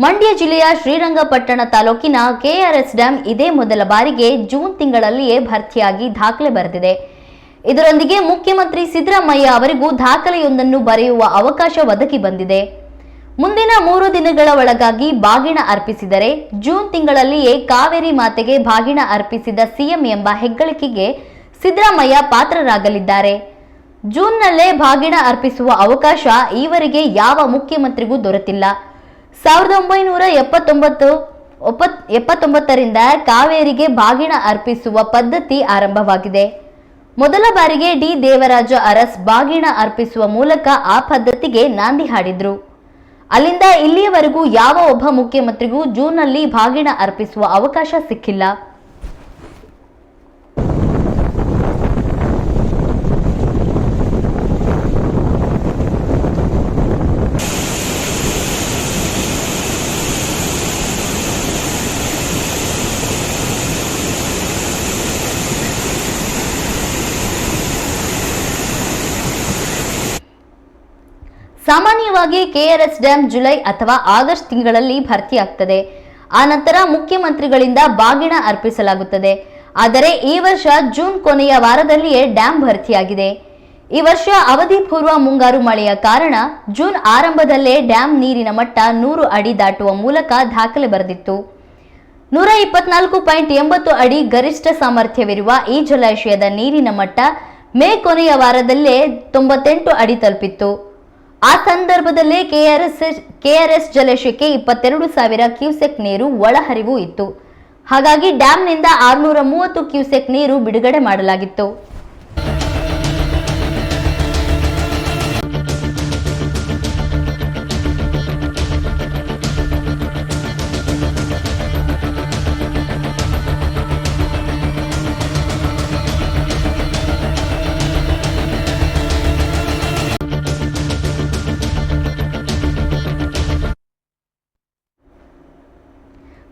ಮಂಡ್ಯ ಜಿಲ್ಲೆಯ ಶ್ರೀರಂಗಪಟ್ಟಣ ತಾಲೂಕಿನ ಕೆಆರ್ಎಸ್ ಡ್ಯಾಂ ಇದೇ ಮೊದಲ ಬಾರಿಗೆ ಜೂನ್ ತಿಂಗಳಲ್ಲಿಯೇ ಭರ್ತಿಯಾಗಿ ದಾಖಲೆ ಬರೆದಿದೆ. ಇದರೊಂದಿಗೆ ಮುಖ್ಯಮಂತ್ರಿ ಸಿದ್ದರಾಮಯ್ಯ ಅವರಿಗೂ ದಾಖಲೆಯೊಂದನ್ನು ಬರೆಯುವ ಅವಕಾಶ ಒದಗಿ ಬಂದಿದೆ. ಮುಂದಿನ 3 ದಿನಗಳ ಒಳಗಾಗಿ ಬಾಗಿಣ ಅರ್ಪಿಸಿದರೆ ಜೂನ್ ತಿಂಗಳಲ್ಲಿಯೇ ಕಾವೇರಿ ಮಾತೆಗೆ ಬಾಗಿಣ ಅರ್ಪಿಸಿದ ಸಿಎಂ ಎಂಬ ಹೆಗ್ಗಳಿಕೆಗೆ ಸಿದ್ದರಾಮಯ್ಯ ಪಾತ್ರರಾಗಲಿದ್ದಾರೆ. ಜೂನ್ನಲ್ಲೇ ಬಾಗಿಣ ಅರ್ಪಿಸುವ ಅವಕಾಶ ಈವರೆಗೆ ಯಾವ ಮುಖ್ಯಮಂತ್ರಿಗೂ ದೊರೆತಿಲ್ಲ. 1979ರಿಂದ ಕಾವೇರಿಗೆ ಬಾಗಿಣ ಅರ್ಪಿಸುವ ಪದ್ಧತಿ ಆರಂಭವಾಗಿದೆ. ಮೊದಲ ಬಾರಿಗೆ ಡಿ ದೇವರಾಜ ಅರಸ್ ಬಾಗಿಣ ಅರ್ಪಿಸುವ ಮೂಲಕ ಆ ಪದ್ಧತಿಗೆ ನಾಂದಿ ಹಾಡಿದ್ರು. ಅಲ್ಲಿಂದ ಇಲ್ಲಿಯವರೆಗೂ ಯಾವ ಒಬ್ಬ ಮುಖ್ಯಮಂತ್ರಿಗೂ ಜೂನ್ನಲ್ಲಿ ಬಾಗಿಣ ಅರ್ಪಿಸುವ ಅವಕಾಶ ಸಿಕ್ಕಿಲ್ಲ. ಸಾಮಾನ್ಯವಾಗಿ ಕೆಆರ್ಎಸ್ ಡ್ಯಾಂ ಜುಲೈ ಅಥವಾ ಆಗಸ್ಟ್ ತಿಂಗಳಲ್ಲಿ ಭರ್ತಿಯಾಗ್ತದೆ. ಆ ನಂತರ ಮುಖ್ಯಮಂತ್ರಿಗಳಿಂದ ಬಾಗಿಣ ಅರ್ಪಿಸಲಾಗುತ್ತದೆ. ಆದರೆ ಈ ವರ್ಷ ಜೂನ್ ಕೊನೆಯ ವಾರದಲ್ಲಿಯೇ ಡ್ಯಾಂ ಭರ್ತಿಯಾಗಿದೆ. ಈ ವರ್ಷ ಅವಧಿ ಪೂರ್ವ ಮುಂಗಾರು ಮಳೆಯ ಕಾರಣ ಜೂನ್ ಆರಂಭದಲ್ಲೇ ಡ್ಯಾಂ ನೀರಿನ ಮಟ್ಟ 100 ಅಡಿ ದಾಟುವ ಮೂಲಕ ದಾಖಲೆ ಬರೆದಿತ್ತು. 124.80 ಅಡಿ ಗರಿಷ್ಠ ಸಾಮರ್ಥ್ಯವಿರುವ ಈ ಜಲಾಶಯದ ನೀರಿನ ಮಟ್ಟ ಮೇ ಕೊನೆಯ ವಾರದಲ್ಲೇ 98 ಅಡಿ ತಲುಪಿತ್ತು. ಆ ಸಂದರ್ಭದಲ್ಲೇ ಕೆಆರ್ಎಸ್ ಜಲಾಶಯಕ್ಕೆ 22,000 ಕ್ಯೂಸೆಕ್ ನೀರು ಒಳಹರಿವು ಇತ್ತು. ಹಾಗಾಗಿ ಡ್ಯಾಂನಿಂದ 630 ಕ್ಯೂಸೆಕ್ ನೀರು ಬಿಡುಗಡೆ ಮಾಡಲಾಗಿತ್ತು.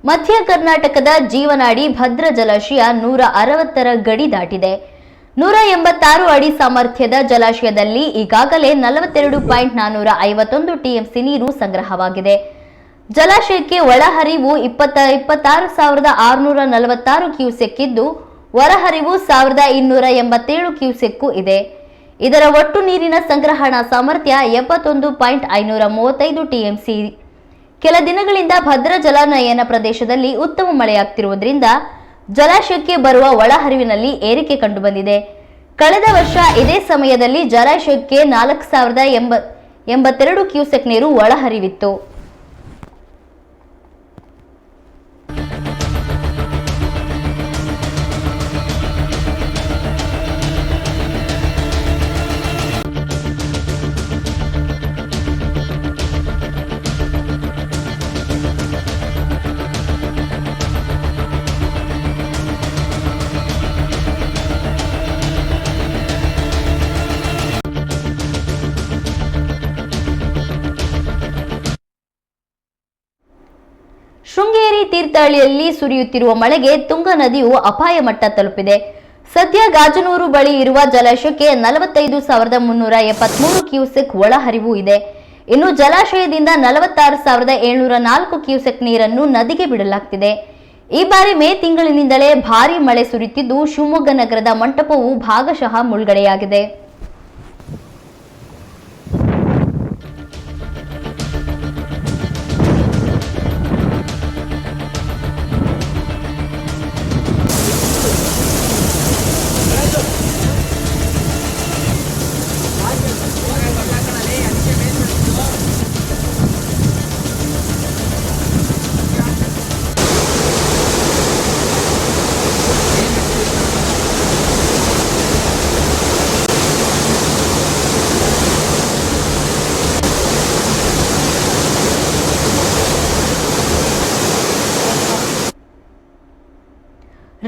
ಮಧ್ಯ ಕರ್ನಾಟಕದ ಜೀವನಾಡಿ ಭದ್ರಾ ಜಲಾಶಯ 160ರ ಗಡಿ ದಾಟಿದೆ. 186 ಅಡಿ ಸಾಮರ್ಥ್ಯದ ಜಲಾಶಯದಲ್ಲಿ ಈಗಾಗಲೇ 42.451 ಟಿಎಂಸಿ ನೀರು ಸಂಗ್ರಹವಾಗಿದೆ. ಜಲಾಶಯಕ್ಕೆ ಒಳಹರಿವು 26,646 ಕ್ಯೂಸೆಕ್ ಇದ್ದು ಹೊರಹರಿವು 1,287 ಕ್ಯೂಸೆಕ್ ಇದೆ. ಇದರ ಒಟ್ಟು ನೀರಿನ ಸಂಗ್ರಹಣಾ ಸಾಮರ್ಥ್ಯ 71.535 ಟಿಎಂಸಿ. ಕೆಲ ದಿನಗಳಿಂದ ಭದ್ರಾ ಜಲಾನಯನ ಪ್ರದೇಶದಲ್ಲಿ ಉತ್ತಮ ಮಳೆಯಾಗುತ್ತಿರುವುದರಿಂದ ಜಲಾಶಯಕ್ಕೆ ಬರುವ ಒಳಹರಿವಿನಲ್ಲಿ ಏರಿಕೆ ಕಂಡುಬಂದಿದೆ. ಕಳೆದ ವರ್ಷ ಇದೇ ಸಮಯದಲ್ಲಿ ಜಲಾಶಯಕ್ಕೆ 4,082 ಕ್ಯೂಸೆಕ್ ನೀರು ಒಳಹರಿವಿತ್ತು. ಶೃಂಗೇರಿ ತೀರ್ಥಹಳ್ಳಿಯಲ್ಲಿ ಸುರಿಯುತ್ತಿರುವ ಮಳೆಗೆ ತುಂಗಾ ನದಿಯು ಅಪಾಯ ಮಟ್ಟ ತಲುಪಿದೆ. ಸದ್ಯ ಗಾಜನೂರು ಬಳಿ ಇರುವ ಜಲಾಶಯಕ್ಕೆ 45,373 ಕ್ಯೂಸೆಕ್ ಒಳಹರಿವು ಇದೆ. ಇನ್ನು ಜಲಾಶಯದಿಂದ 46,704 ಕ್ಯೂಸೆಕ್ ನೀರನ್ನು ನದಿಗೆ ಬಿಡಲಾಗುತ್ತಿದೆ. ಈ ಬಾರಿ ಮೇ ತಿಂಗಳಿನಿಂದಲೇ ಭಾರೀ ಮಳೆ ಸುರಿಯುತ್ತಿದ್ದು ಶಿವಮೊಗ್ಗ ನಗರದ ಮಂಟಪವು ಭಾಗಶಃ ಮುಳುಗಡೆಯಾಗಿದೆ.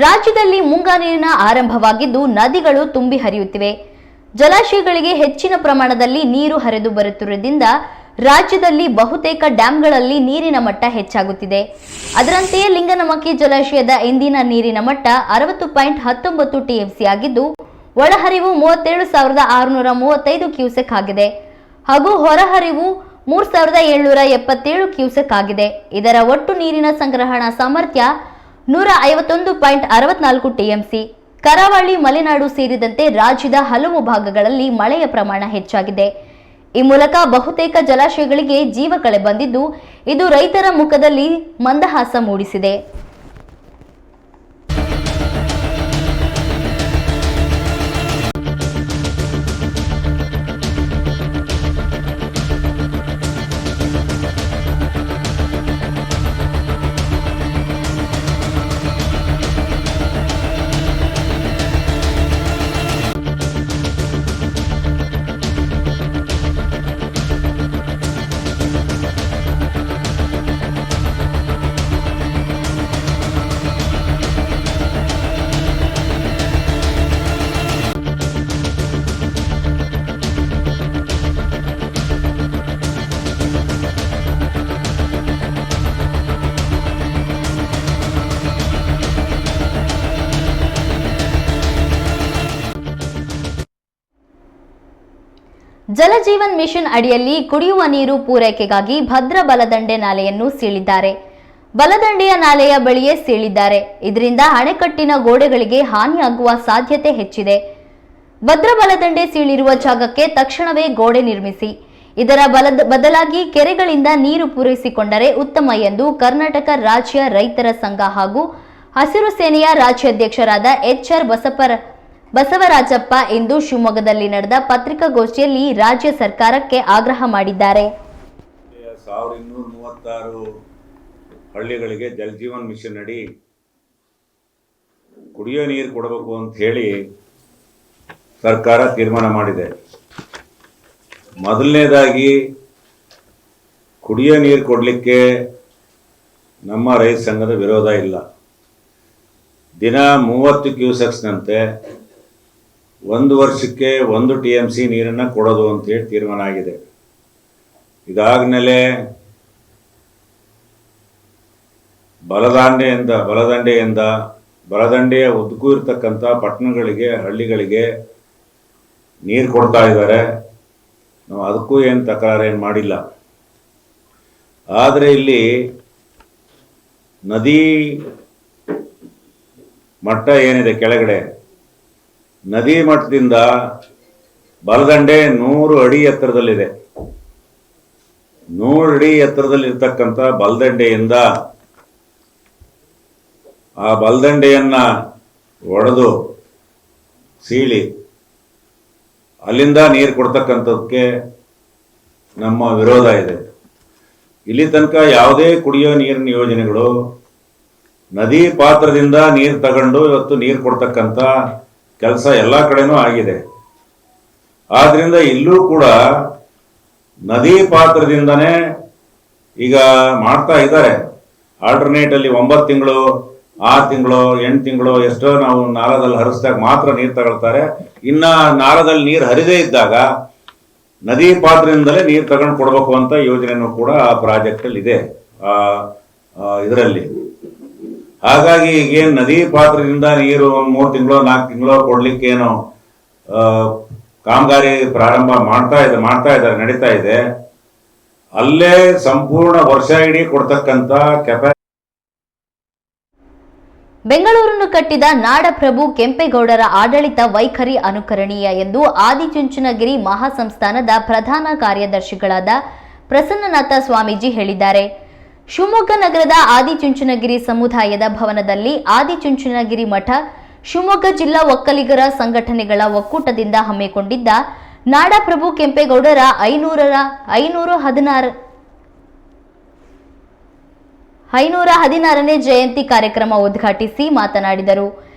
ರಾಜ್ಯದಲ್ಲಿ ಮುಂಗಾರಿನ ಆರಂಭವಾಗಿದ್ದು ನದಿಗಳು ತುಂಬಿ ಹರಿಯುತ್ತಿವೆ. ಜಲಾಶಯಗಳಿಗೆ ಹೆಚ್ಚಿನ ಪ್ರಮಾಣದಲ್ಲಿ ನೀರು ಹರಿದು ಬರುತ್ತಿರುವುದರಿಂದ ರಾಜ್ಯದಲ್ಲಿ ಬಹುತೇಕ ಡ್ಯಾಂಗಳಲ್ಲಿ ನೀರಿನ ಮಟ್ಟ ಹೆಚ್ಚಾಗುತ್ತಿದೆ. ಅದರಂತೆಯೇ ಲಿಂಗನಮಕ್ಕಿ ಜಲಾಶಯದ ಇಂದಿನ ನೀರಿನ ಮಟ್ಟ 60.19 ಟಿಎಂಸಿ ಆಗಿದ್ದು ಒಳಹರಿವು 37,635 ಕ್ಯೂಸೆಕ್ ಆಗಿದೆ ಹಾಗೂ ಹೊರಹರಿವು 3,777 ಕ್ಯೂಸೆಕ್ ಆಗಿದೆ. ಇದರ ಒಟ್ಟು ನೀರಿನ ಸಂಗ್ರಹಣಾ ಸಾಮರ್ಥ್ಯ 151.64 ಟಿಎಂಸಿ. ಕರಾವಳಿ, ಮಲೆನಾಡು ಸೇರಿದಂತೆ ರಾಜ್ಯದ ಹಲವು ಭಾಗಗಳಲ್ಲಿ ಮಳೆಯ ಪ್ರಮಾಣ ಹೆಚ್ಚಾಗಿದೆ. ಈ ಮೂಲಕ ಬಹುತೇಕ ಜಲಾಶಯಗಳಿಗೆ ಜೀವಕಳೆ ಬಂದಿದ್ದು ಇದು ರೈತರ ಮುಖದಲ್ಲಿ ಮಂದಹಾಸ ಮೂಡಿಸಿದೆ. ಜಲಜೀವನ್ ಮಿಷನ್ ಅಡಿಯಲ್ಲಿ ಕುಡಿಯುವ ನೀರು ಪೂರೈಕೆಗಾಗಿ ಭದ್ರಾ ಬಲದಂಡೆ ನಾಲೆಯನ್ನು ಸೀಳಿದ್ದಾರೆ. ಬಲದಂಡೆಯ ನಾಲೆಯ ಬಳಿಯೇ ಸೀಳಿದ್ದಾರೆ. ಇದರಿಂದ ಅಣೆಕಟ್ಟಿನ ಗೋಡೆಗಳಿಗೆ ಹಾನಿಯಾಗುವ ಸಾಧ್ಯತೆ ಹೆಚ್ಚಿದೆ. ಭದ್ರಾ ಬಲದಂಡೆ ಸೀಳಿರುವ ಜಾಗಕ್ಕೆ ತಕ್ಷಣವೇ ಗೋಡೆ ನಿರ್ಮಿಸಿ. ಇದರ ಬದಲಾಗಿ ಕೆರೆಗಳಿಂದ ನೀರು ಪೂರೈಸಿಕೊಂಡರೆ ಉತ್ತಮ ಎಂದು ಕರ್ನಾಟಕ ರಾಜ್ಯ ರೈತರ ಸಂಘ ಹಾಗೂ ಹಸಿರು ಸೇನೆಯ ರಾಜ್ಯಾಧ್ಯಕ್ಷರಾದ HR ಬಸವರಾಜಪ್ಪ ಇಂದು ಶಿವಮೊಗ್ಗದಲ್ಲಿ ನಡೆದ ಪತ್ರಿಕಾಗೋಷ್ಠಿಯಲ್ಲಿ ರಾಜ್ಯ ಸರ್ಕಾರಕ್ಕೆ ಆಗ್ರಹ ಮಾಡಿದ್ದಾರೆ.
1236 ಹಳ್ಳಿಗಳಿಗೆ ಜಲಜೀವನ್ ಮಿಷನ್ ಅಡಿ ಕುಡಿಯೋ ನೀರು ಕೊಡಬೇಕು ಅಂತ ಹೇಳಿ ಸರ್ಕಾರ ತೀರ್ಮಾನ ಮಾಡಿದೆ. ಮೊದಲನೇದಾಗಿ ಕುಡಿಯೋ ನೀರು ಕೊಡಲಿಕ್ಕೆ ನಮ್ಮ ರೈತ ಸಂಘದ ವಿರೋಧ ಇಲ್ಲ. ದಿನ 30 ಕ್ಯೂಸೆಕ್ಸ್ನಂತೆ 1 ವರ್ಷಕ್ಕೆ 1 TMC ನೀರನ್ನು ಕೊಡೋದು ಅಂತೇಳಿ ತೀರ್ಮಾನ ಆಗಿದೆ. ಇದಾದ್ಮೇಲೆ ಬಲದಂಡೆಯಿಂದ ಬಲದಂಡೆಯ ಉದ್ದಕ್ಕೂ ಇರ್ತಕ್ಕಂಥ ಪಟ್ಟಣಗಳಿಗೆ, ಹಳ್ಳಿಗಳಿಗೆ ನೀರು ಕೊಡ್ತಾ ಇದ್ದಾರೆ. ನಾವು ಅದಕ್ಕೂ ಏನು ತಕರಾರೇನು ಮಾಡಿಲ್ಲ. ಆದರೆ ಇಲ್ಲಿ ನದಿ ಮಟ್ಟ ಏನಿದೆ ಕೆಳಗಡೆ, ನದಿ ಮಟ್ಟದಿಂದ ಬಲದಂಡೆ 100 ಅಡಿ ಎತ್ತರದಲ್ಲಿದೆ. 100 ಅಡಿ ಎತ್ತರದಲ್ಲಿರ್ತಕ್ಕಂಥ ಬಲದಂಡೆಯಿಂದ ಆ ಬಲದಂಡೆಯನ್ನ ಒಡೆದು ಸೀಳಿ ಅಲ್ಲಿಂದ ನೀರು ಕೊಡ್ತಕ್ಕಂಥದ್ದಕ್ಕೆ ನಮ್ಮ ವಿರೋಧ ಇದೆ. ಇಲ್ಲಿ ತನಕ ಯಾವುದೇ ಕುಡಿಯೋ ನೀರಿನ ಯೋಜನೆಗಳು ನದಿ ಪಾತ್ರದಿಂದ ನೀರು ತಗೊಂಡು ಇವತ್ತು ನೀರು ಕೊಡ್ತಕ್ಕಂಥ ಕೆಲಸ ಎಲ್ಲ ಕಡೆನೂ ಆಗಿದೆ. ಆದ್ರಿಂದ ಇಲ್ಲೂ ಕೂಡ ನದಿ ಪಾತ್ರದಿಂದನೇ ಈಗ ಮಾಡ್ತಾ ಇದ್ದಾರೆ. ಆಲ್ಟರ್ನೇಟ್ ಅಲ್ಲಿ 9 ತಿಂಗಳು, 6 ತಿಂಗಳು, 8 ತಿಂಗಳು ಎಷ್ಟೋ ನಾವು ನಾಲದಲ್ಲಿ ಹರಿಸಿದಾಗ ಮಾತ್ರ ನೀರು ತಗೊಳ್ತಾರೆ. ಇನ್ನ ನಾಲದಲ್ಲಿ ನೀರು ಹರಿದೇ ಇದ್ದಾಗ ನದಿ ಪಾತ್ರದಿಂದಲೇ ನೀರು ತಗೊಂಡು ಕೊಡ್ಬೇಕು ಅಂತ ಯೋಜನೆನೂ ಕೂಡ ಆ ಪ್ರಾಜೆಕ್ಟ್ ಅಲ್ಲಿ ಇದೆ, ಇದರಲ್ಲಿ. ಹಾಗಾಗಿ ಈಗೇನು ನದಿ ಪಾತ್ರದಿಂದ ನೀರು 3 ತಿಂಗಳು 4 ತಿಂಗಳು ಕೊಡ್ಲಿಕ್ಕೇನು ಕಾಮಗಾರಿ ಪ್ರಾರಂಭ ಮಾಡ್ತಾ ಇದ್ದಾರೆ, ನಡೀತಾ ಇದೆ. ಅಲ್ಲೇ ಸಂಪೂರ್ಣ ವರ್ಷ ಇಡೀ ಕೊಡ್ತಕ್ಕಂಥ
ಬೆಂಗಳೂರನ್ನು ಕಟ್ಟಿದ ನಾಡಪ್ರಭು ಕೆಂಪೇಗೌಡರ ಆಡಳಿತ ವೈಖರಿ ಅನುಕರಣೀಯ ಎಂದು ಆದಿಚುಂಚನಗಿರಿ ಮಹಾಸಂಸ್ಥಾನದ ಪ್ರಧಾನ ಕಾರ್ಯದರ್ಶಿಗಳಾದ ಪ್ರಸನ್ನನಾಥ ಸ್ವಾಮೀಜಿ ಹೇಳಿದ್ದಾರೆ. ಶಿವಮೊಗ್ಗ ನಗರದ ಆದಿಚುಂಚನಗಿರಿ ಸಮುದಾಯದ ಭವನದಲ್ಲಿ ಆದಿಚುಂಚನಗಿರಿ ಮಠ, ಶಿವಮೊಗ್ಗ ಜಿಲ್ಲಾ ಒಕ್ಕಲಿಗರ ಸಂಘಟನೆಗಳ ಒಕ್ಕೂಟದಿಂದ ಹಮ್ಮಿಕೊಂಡಿದ್ದ ನಾಡಪ್ರಭು ಕೆಂಪೇಗೌಡರ 516ನೇ ಜಯಂತಿ ಕಾರ್ಯಕ್ರಮ ಉದ್ಘಾಟಿಸಿ ಮಾತನಾಡಿದರು.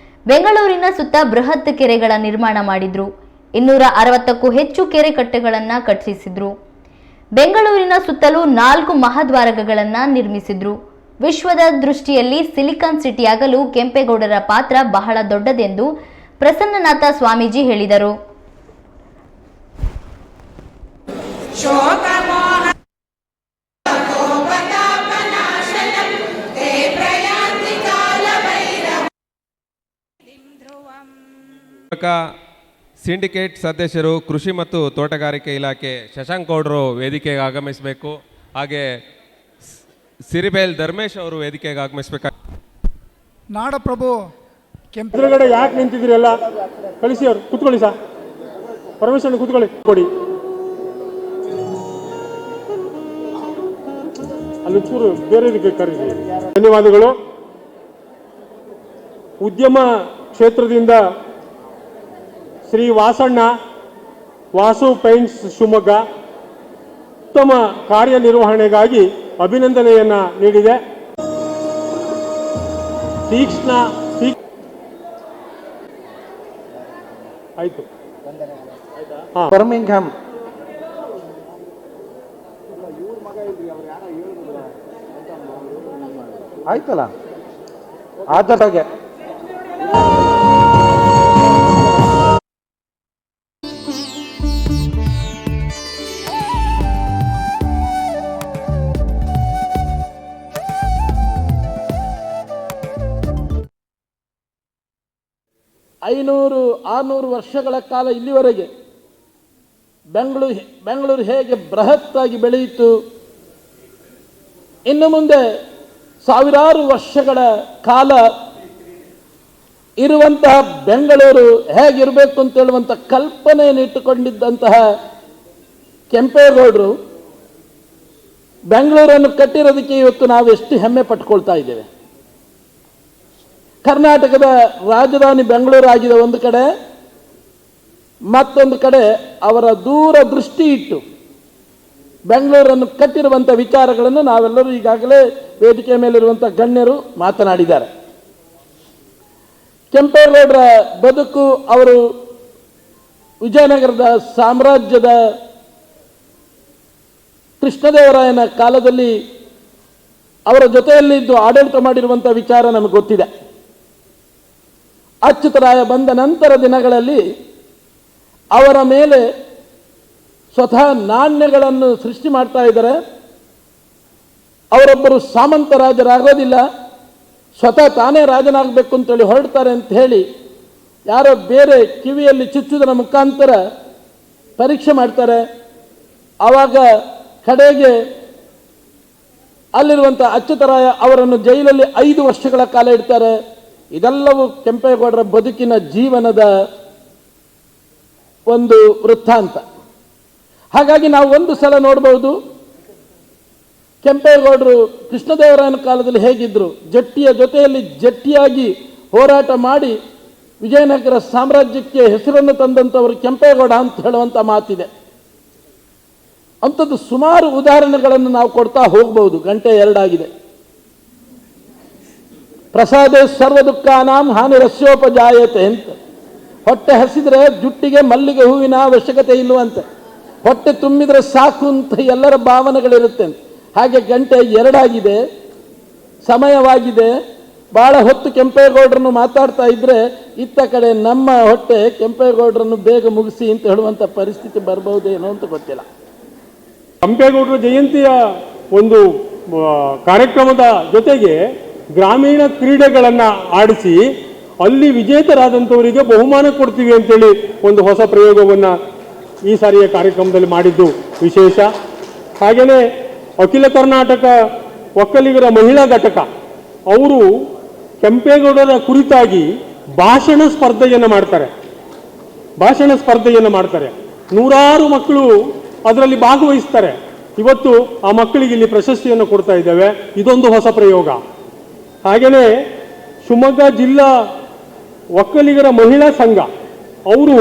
ಬೆಂಗಳೂರಿನ ಸುತ್ತ ಬೃಹತ್ ಕೆರೆಗಳ ನಿರ್ಮಾಣ ಮಾಡಿದ್ರು. 260ಕ್ಕೂ ಹೆಚ್ಚು ಕೆರೆ ಕಟ್ಟೆಗಳನ್ನು ಕಟ್ಟಿಸಿದ್ರು. ಬೆಂಗಳೂರಿನ ಸುತ್ತಲೂ 4 ಮಹಾದ್ವಾರಗಳನ್ನು ನಿರ್ಮಿಸಿದ್ರು. ವಿಶ್ವದ ದೃಷ್ಟಿಯಲ್ಲಿ ಸಿಲಿಕಾನ್ ಸಿಟಿಯಾಗಲು ಕೆಂಪೇಗೌಡರ ಪಾತ್ರ ಬಹಳ ದೊಡ್ಡದೆಂದು ಪ್ರಸನ್ನನಾಥ ಸ್ವಾಮೀಜಿ ಹೇಳಿದರು.
ಸಿಂಡಿಕೇಟ್ ಸದಸ್ಯರು, ಕೃಷಿ ಮತ್ತು ತೋಟಗಾರಿಕೆ ಇಲಾಖೆ ಶಶಾಂಕ್ ಗೌಡರು ವೇದಿಕೆಗೆ ಆಗಮಿಸಬೇಕು. ಹಾಗೆ ಸಿರಿಬೇಲ್ ಧರ್ಮೇಶ್ ಅವರು ವೇದಿಕೆಗೆ ಆಗಮಿಸಬೇಕು.
ನಾಡಪ್ರಭು ಕೆಂಪೇಗೌಡ ಯಾಕೆ ನಿಂತಿದ್ರಿ ಎಲ್ಲ ಕಳಿಸಿ, ಅವ್ರು ಕೂತ್ಕೊಳ್ಳಿ ಸರ್, ಪರಮೇಶ್ವರನ್ ಕೂತ್ಕೊಳ್ಳಿ ಕೊಡಿ. ಅಲ್ಲಿ ಚೂರು ಬೇರೆ ಕರೀರಿ. ಧನ್ಯವಾದಗಳು. ಉದ್ಯಮ ಕ್ಷೇತ್ರದಿಂದ ಶ್ರೀ ವಾಸಣ್ಣ, ವಾಸು ಪೈಂಟ್ಸ್ ಶಿವಮೊಗ್ಗ ಉತ್ತಮ ಕಾರ್ಯನಿರ್ವಹಣೆಗಾಗಿ ಅಭಿನಂದನೆಯನ್ನ ನೀಡಿದೆ. ತೀಕ್ಷ್ಣ ಆಯ್ತು. ಬರ್ಮಿಂಗ್ಹ್ಯಾಮ್ ಆಯ್ತಲ್ಲ, ಆದರಾಗೆ
500-600 ವರ್ಷಗಳ ಕಾಲ ಇಲ್ಲಿವರೆಗೆ ಬೆಂಗಳೂರು ಹೇಗೆ ಬೃಹತ್ತಾಗಿ ಬೆಳೆಯಿತು, ಇನ್ನು ಮುಂದೆ ಸಾವಿರಾರು ವರ್ಷಗಳ ಕಾಲ ಇರುವಂತಹ ಬೆಂಗಳೂರು ಹೇಗಿರಬೇಕು ಅಂತ ಹೇಳುವಂಥ ಕಲ್ಪನೆಯನ್ನು ಇಟ್ಟುಕೊಂಡಿದ್ದಂತಹ ಕೆಂಪೇಗೌಡರು ಬೆಂಗಳೂರನ್ನು ಕಟ್ಟಿರೋದಕ್ಕೆ ಇವತ್ತು ನಾವು ಎಷ್ಟು ಹೆಮ್ಮೆ ಪಟ್ಕೊಳ್ತಾ ಇದ್ದೇವೆ. ಕರ್ನಾಟಕದ ರಾಜಧಾನಿ ಬೆಂಗಳೂರು ಆಗಿದೆ ಒಂದು ಕಡೆ, ಮತ್ತೊಂದು ಕಡೆ ಅವರ ದೂರ ದೃಷ್ಟಿ ಇಟ್ಟು ಬೆಂಗಳೂರನ್ನು ಕಟ್ಟಿರುವಂಥ ವಿಚಾರಗಳನ್ನು ನಾವೆಲ್ಲರೂ ಈಗಾಗಲೇ ವೇದಿಕೆ ಮೇಲಿರುವಂಥ ಗಣ್ಯರು ಮಾತನಾಡಿದ್ದಾರೆ. ಕೆಂಪೇಗೌಡರ ಬದುಕು, ಅವರು ವಿಜಯನಗರದ ಸಾಮ್ರಾಜ್ಯದ ಕೃಷ್ಣದೇವರಾಯನ ಕಾಲದಲ್ಲಿ ಅವರ ಜೊತೆಯಲ್ಲಿದ್ದು ಆಡಳಿತ ಮಾಡಿರುವಂಥ ವಿಚಾರ ನಮಗೆ ಗೊತ್ತಿದೆ. ಅಚ್ಯುತರಾಯ ಬಂದ ನಂತರ ದಿನಗಳಲ್ಲಿ ಅವರ ಮೇಲೆ ಸ್ವತಃ ನಾಣ್ಯಗಳನ್ನು ಸೃಷ್ಟಿ ಮಾಡ್ತಾ ಇದ್ದಾರೆ. ಅವರೊಬ್ಬರು ಸಾಮಂತ ರಾಜರಾಗೋದಿಲ್ಲ, ಸ್ವತಃ ತಾನೇ ರಾಜನಾಗಬೇಕು ಅಂತೇಳಿ ಹೊರಡ್ತಾರೆ ಅಂತ ಹೇಳಿ ಯಾರೋ ಬೇರೆ ಕಿವಿಯಲ್ಲಿ ಚುಚ್ಚುವುದರ ಮುಖಾಂತರ ಪರೀಕ್ಷೆ ಮಾಡ್ತಾರೆ. ಆವಾಗ ಕಡೆಗೆ ಅಲ್ಲಿರುವಂಥ ಅಚ್ಯುತರಾಯ ಅವರನ್ನು ಜೈಲಲ್ಲಿ 5 ವರ್ಷಗಳ ಕಾಲ ಇಡ್ತಾರೆ. ಇದೆಲ್ಲವೂ ಕೆಂಪೇಗೌಡರ ಬದುಕಿನ ಜೀವನದ ಒಂದು ವೃತ್ತಾಂತ. ಹಾಗಾಗಿ ನಾವು ಒಂದು ಸಲ ನೋಡಬಹುದು ಕೆಂಪೇಗೌಡರು ಕೃಷ್ಣದೇವರಾಯನ ಕಾಲದಲ್ಲಿ ಹೇಗಿದ್ರು, ಜಟ್ಟಿಯ ಜೊತೆಯಲ್ಲಿ ಜಟ್ಟಿಯಾಗಿ ಹೋರಾಟ ಮಾಡಿ ವಿಜಯನಗರ ಸಾಮ್ರಾಜ್ಯಕ್ಕೆ ಹೆಸರನ್ನು ತಂದಂಥವರು ಕೆಂಪೇಗೌಡ ಅಂತ ಹೇಳುವಂಥ ಮಾತಿದೆ. ಅಂಥದ್ದು ಸುಮಾರು ಉದಾಹರಣೆಗಳನ್ನು ನಾವು ಕೊಡ್ತಾ ಹೋಗ್ಬಹುದು. ಗಂಟೆ 2 ಆಗಿದೆ. ಪ್ರಸಾದೇ ಸರ್ವ ದುಃಖಾನಾಂ ಹಾನಿರಸ್ಯೋಪಜಾಯತೆ ಅಂತ. ಹೊಟ್ಟೆ ಹಸಿದ್ರೆ ಜುಟ್ಟಿಗೆ ಮಲ್ಲಿಗೆ ಹೂವಿನ ಅವಶ್ಯಕತೆ ಇಲ್ಲವಂತೆ, ಹೊಟ್ಟೆ ತುಂಬಿದ್ರೆ ಸಾಕು ಅಂತ ಎಲ್ಲರ ಭಾವನೆಗಳಿರುತ್ತೆ ಅಂತ. ಹಾಗೆ ಗಂಟೆ 2 ಆಗಿದೆ, ಸಮಯವಾಗಿದೆ. ಬಹಳ ಹೊತ್ತು ಕೆಂಪೇಗೌಡರನ್ನು ಮಾತಾಡ್ತಾ ಇದ್ರೆ ಇತ್ತ ಕಡೆ ನಮ್ಮ ಹೊಟ್ಟೆ ಕೆಂಪೇಗೌಡರನ್ನು ಬೇಗ ಮುಗಿಸಿ ಅಂತ ಹೇಳುವಂಥ ಪರಿಸ್ಥಿತಿ ಬರಬಹುದೇನೋ ಅಂತ ಗೊತ್ತಿಲ್ಲ.
ಕೆಂಪೇಗೌಡರ ಜಯಂತಿಯ ಒಂದು ಕಾರ್ಯಕ್ರಮದ ಜೊತೆಗೆ ಗ್ರಾಮೀಣ ಕ್ರೀಡೆಗಳನ್ನು ಆಡಿಸಿ ಅಲ್ಲಿ ವಿಜೇತರಾದಂಥವರಿಗೆ ಬಹುಮಾನ ಕೊಡ್ತೀವಿ ಅಂತೇಳಿ ಒಂದು ಹೊಸ ಪ್ರಯೋಗವನ್ನು ಈ ಸಾರಿಯ ಕಾರ್ಯಕ್ರಮದಲ್ಲಿ ಮಾಡಿದ್ದು ವಿಶೇಷ. ಹಾಗೆಯೇ ಅಖಿಲ ಕರ್ನಾಟಕ ಒಕ್ಕಲಿಗರ ಮಹಿಳಾ ಘಟಕ ಅವರು ಕೆಂಪೇಗೌಡರ ಕುರಿತಾಗಿ ಭಾಷಣ ಸ್ಪರ್ಧೆಯನ್ನು ಮಾಡ್ತಾರೆ. ನೂರಾರು ಮಕ್ಕಳು ಅದರಲ್ಲಿ ಭಾಗವಹಿಸ್ತಾರೆ. ಇವತ್ತು ಆ ಮಕ್ಕಳಿಗೆ ಇಲ್ಲಿ ಪ್ರಶಸ್ತಿಯನ್ನು ಕೊಡ್ತಾ ಇದ್ದೇವೆ. ಇದೊಂದು ಹೊಸ ಪ್ರಯೋಗ. ಹಾಗೆಯೇ ಶಿವಮೊಗ್ಗ ಜಿಲ್ಲಾ ಒಕ್ಕಲಿಗರ ಮಹಿಳಾ ಸಂಘ ಅವರು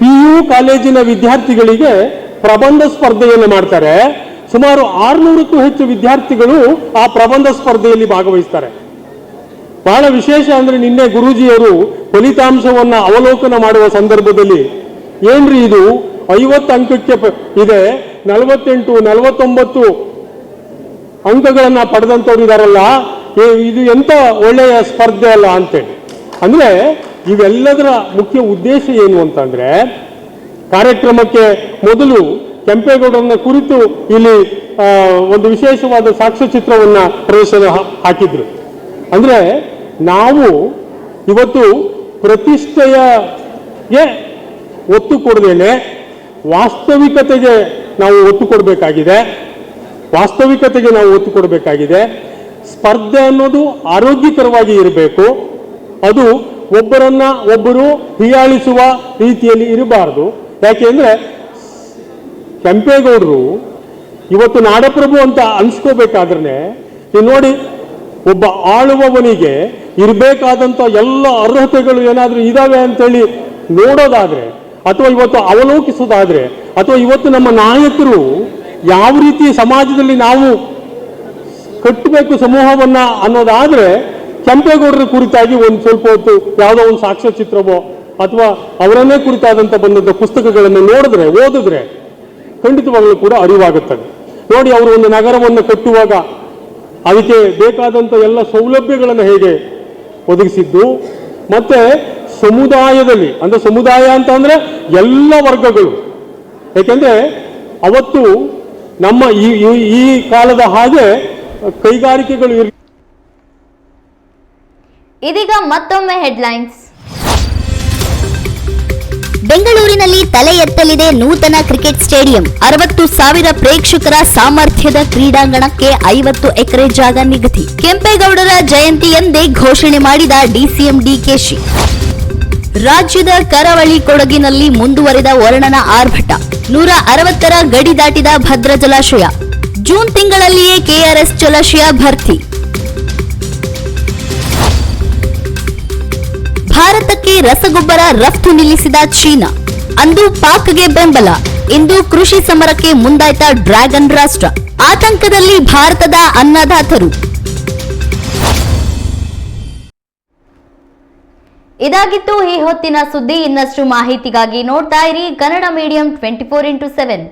PU ಕಾಲೇಜಿನ ವಿದ್ಯಾರ್ಥಿಗಳಿಗೆ ಪ್ರಬಂಧ ಸ್ಪರ್ಧೆಯನ್ನು ಮಾಡ್ತಾರೆ. ಸುಮಾರು 600ಕ್ಕೂ ಹೆಚ್ಚು ವಿದ್ಯಾರ್ಥಿಗಳು ಆ ಪ್ರಬಂಧ ಸ್ಪರ್ಧೆಯಲ್ಲಿ ಭಾಗವಹಿಸ್ತಾರೆ. ಬಹಳ ವಿಶೇಷ ಅಂದ್ರೆ ನಿನ್ನೆ ಗುರೂಜಿಯವರು ಫಲಿತಾಂಶವನ್ನು ಅವಲೋಕನ ಮಾಡುವ ಸಂದರ್ಭದಲ್ಲಿ ಏನ್ರಿ ಇದು 50 ಅಂಕಕ್ಕೆ ಇದೆ, 48, 49 ಅಂಕಗಳನ್ನ ಪಡೆದಂಥವ್ರು ಇದಾರಲ್ಲ, ಇದು ಎಂತ ಒಳ್ಳೆಯ ಸ್ಪರ್ಧೆ ಅಲ್ಲ ಅಂತೇಳಿ. ಅಂದ್ರೆ ಇವೆಲ್ಲದರ ಮುಖ್ಯ ಉದ್ದೇಶ ಏನು ಅಂತಂದ್ರೆ, ಕಾರ್ಯಕ್ರಮಕ್ಕೆ ಮೊದಲು ಕೆಂಪೇಗೌಡರನ್ನ ಕುರಿತು ಇಲ್ಲಿ ಒಂದು ವಿಶೇಷವಾದ ಸಾಕ್ಷ್ಯಚಿತ್ರವನ್ನ ಪ್ರದರ್ಶನ ಹಾಕಿದ್ರು. ಅಂದ್ರೆ ನಾವು ಇವತ್ತು ಪ್ರತಿಷ್ಠೆಗೆ ಒತ್ತು ಕೊಡದೇನೆ ವಾಸ್ತವಿಕತೆಗೆ ನಾವು ಒತ್ತು ಕೊಡಬೇಕಾಗಿದೆ. ಸ್ಪರ್ಧೆ ಅನ್ನೋದು ಆರೋಗ್ಯಕರವಾಗಿ ಇರಬೇಕು. ಅದು ಒಬ್ಬರನ್ನ ಒಬ್ಬರು ಹೀಯಾಳಿಸುವ ರೀತಿಯಲ್ಲಿ ಇರಬಾರದು. ಯಾಕೆಂದ್ರೆ ಕೆಂಪೇಗೌಡರು ಇವತ್ತು ನಾಡಪ್ರಭು ಅಂತ ಅನ್ಸ್ಕೋಬೇಕಾದ್ರೆ ನೀವು ನೋಡಿ, ಒಬ್ಬ ಆಳುವವನಿಗೆ ಇರಬೇಕಾದಂಥ ಎಲ್ಲ ಅರ್ಹತೆಗಳು ಏನಾದರೂ ಇದಾವೆ ಅಂತೇಳಿ ನೋಡೋದಾದ್ರೆ, ಅಥವಾ ಇವತ್ತು ಅವಲೋಕಿಸೋದಾದ್ರೆ, ಅಥವಾ ಇವತ್ತು ನಮ್ಮ ನಾಯಕರು ಯಾವ ರೀತಿ ಸಮಾಜದಲ್ಲಿ ನಾವು ಕಟ್ಟಬೇಕು ಸಮೂಹವನ್ನ ಅನ್ನೋದಾದ್ರೆ, ಕೆಂಪೇಗೌಡರ ಕುರಿತಾಗಿ ಒಂದು ಸ್ವಲ್ಪ ಹೊತ್ತು ಯಾವುದೋ ಒಂದು ಸಾಕ್ಷ್ಯಚಿತ್ರವೋ ಅಥವಾ ಅವರನ್ನೇ ಕುರಿತಾದಂಥ ಬಂದಂಥ ಪುಸ್ತಕಗಳನ್ನು ಓದಿದ್ರೆ ಖಂಡಿತವಾಗಲೂ ಕೂಡ ಅರಿವಾಗುತ್ತದೆ. ನೋಡಿ, ಅವರು ಒಂದು ನಗರವನ್ನು ಕಟ್ಟುವಾಗ ಅದಕ್ಕೆ ಬೇಕಾದಂಥ ಎಲ್ಲ ಸೌಲಭ್ಯಗಳನ್ನು ಹೇಗೆ ಒದಗಿಸಿದ್ದು, ಮತ್ತೆ ಸಮುದಾಯದಲ್ಲಿ, ಅಂದ್ರೆ ಸಮುದಾಯ ಅಂತ ಅಂದ್ರೆ ಎಲ್ಲ ವರ್ಗಗಳು. ಯಾಕೆಂದ್ರೆ ಅವತ್ತು ನಮ್ಮ ಈ ಕಾಲದ ಹಾಗೆ ಕೈಗಾರಿಕೆಗಳು
ಇದೀಗ ಮತ್ತೊಮ್ಮೆ ಹೆಡ್ಲೈನ್ಸ್.
ಬೆಂಗಳೂರಿನಲ್ಲಿ ತಲೆ ಎತ್ತಲಿದೆ ನೂತನ ಕ್ರಿಕೆಟ್ ಸ್ಟೇಡಿಯಂ. 60,000 ಪ್ರೇಕ್ಷಕರ ಸಾಮರ್ಥ್ಯದ ಕ್ರೀಡಾಂಗಣಕ್ಕೆ 50 ಎಕರೆ ಜಾಗ ನಿಗದಿ. ಕೆಂಪೇಗೌಡರ ಜಯಂತಿಯಂದೇ ಘೋಷಣೆ ಮಾಡಿದ ಡಿಸಿಎಂ ಡಿಕೆಶಿ. ರಾಜ್ಯದ ಕರಾವಳಿ ಕೊಡಗಿನಲ್ಲಿ ಮುಂದುವರಿದ ವರುಣನ ಆರ್ಭಟ. 160ರ ಗಡಿ ದಾಟಿದ ಭದ್ರಾ ಜಲಾಶಯ. ಜೂನ್ ತಿಂಗಳಲ್ಲಿಯೇ ಕೆಆರ್ಎಸ್ ಜಲಾಶಯ ಭರ್ತಿ. ಭಾರತಕ್ಕೆ ರಸಗೊಬ್ಬರ ರಫ್ತು ನಿಲ್ಲಿಸಿದ ಚೀನಾ. ಅಂದು ಪಾಕ್ಗೆ ಬೆಂಬಲ. ಇಂದು ಕೃಷಿ ಸಮರಕ್ಕೆ ಮುಂದಾಯ್ತ ಡ್ರ್ಯಾಗನ್ ರಾಷ್ಟ್ರ. ಆತಂಕದಲ್ಲಿ ಭಾರತದ ಅನ್ನದಾತರು.
ಇದಾಗಿತ್ತು ಈ ಹೊತ್ತಿನ ಸುದ್ದಿ. ಇನ್ನಷ್ಟು ಮಾಹಿತಿಗಾಗಿ ನೋಡ್ತಾ ಇರಿ ಕನ್ನಡ ಮೀಡಿಯಂ 24x7.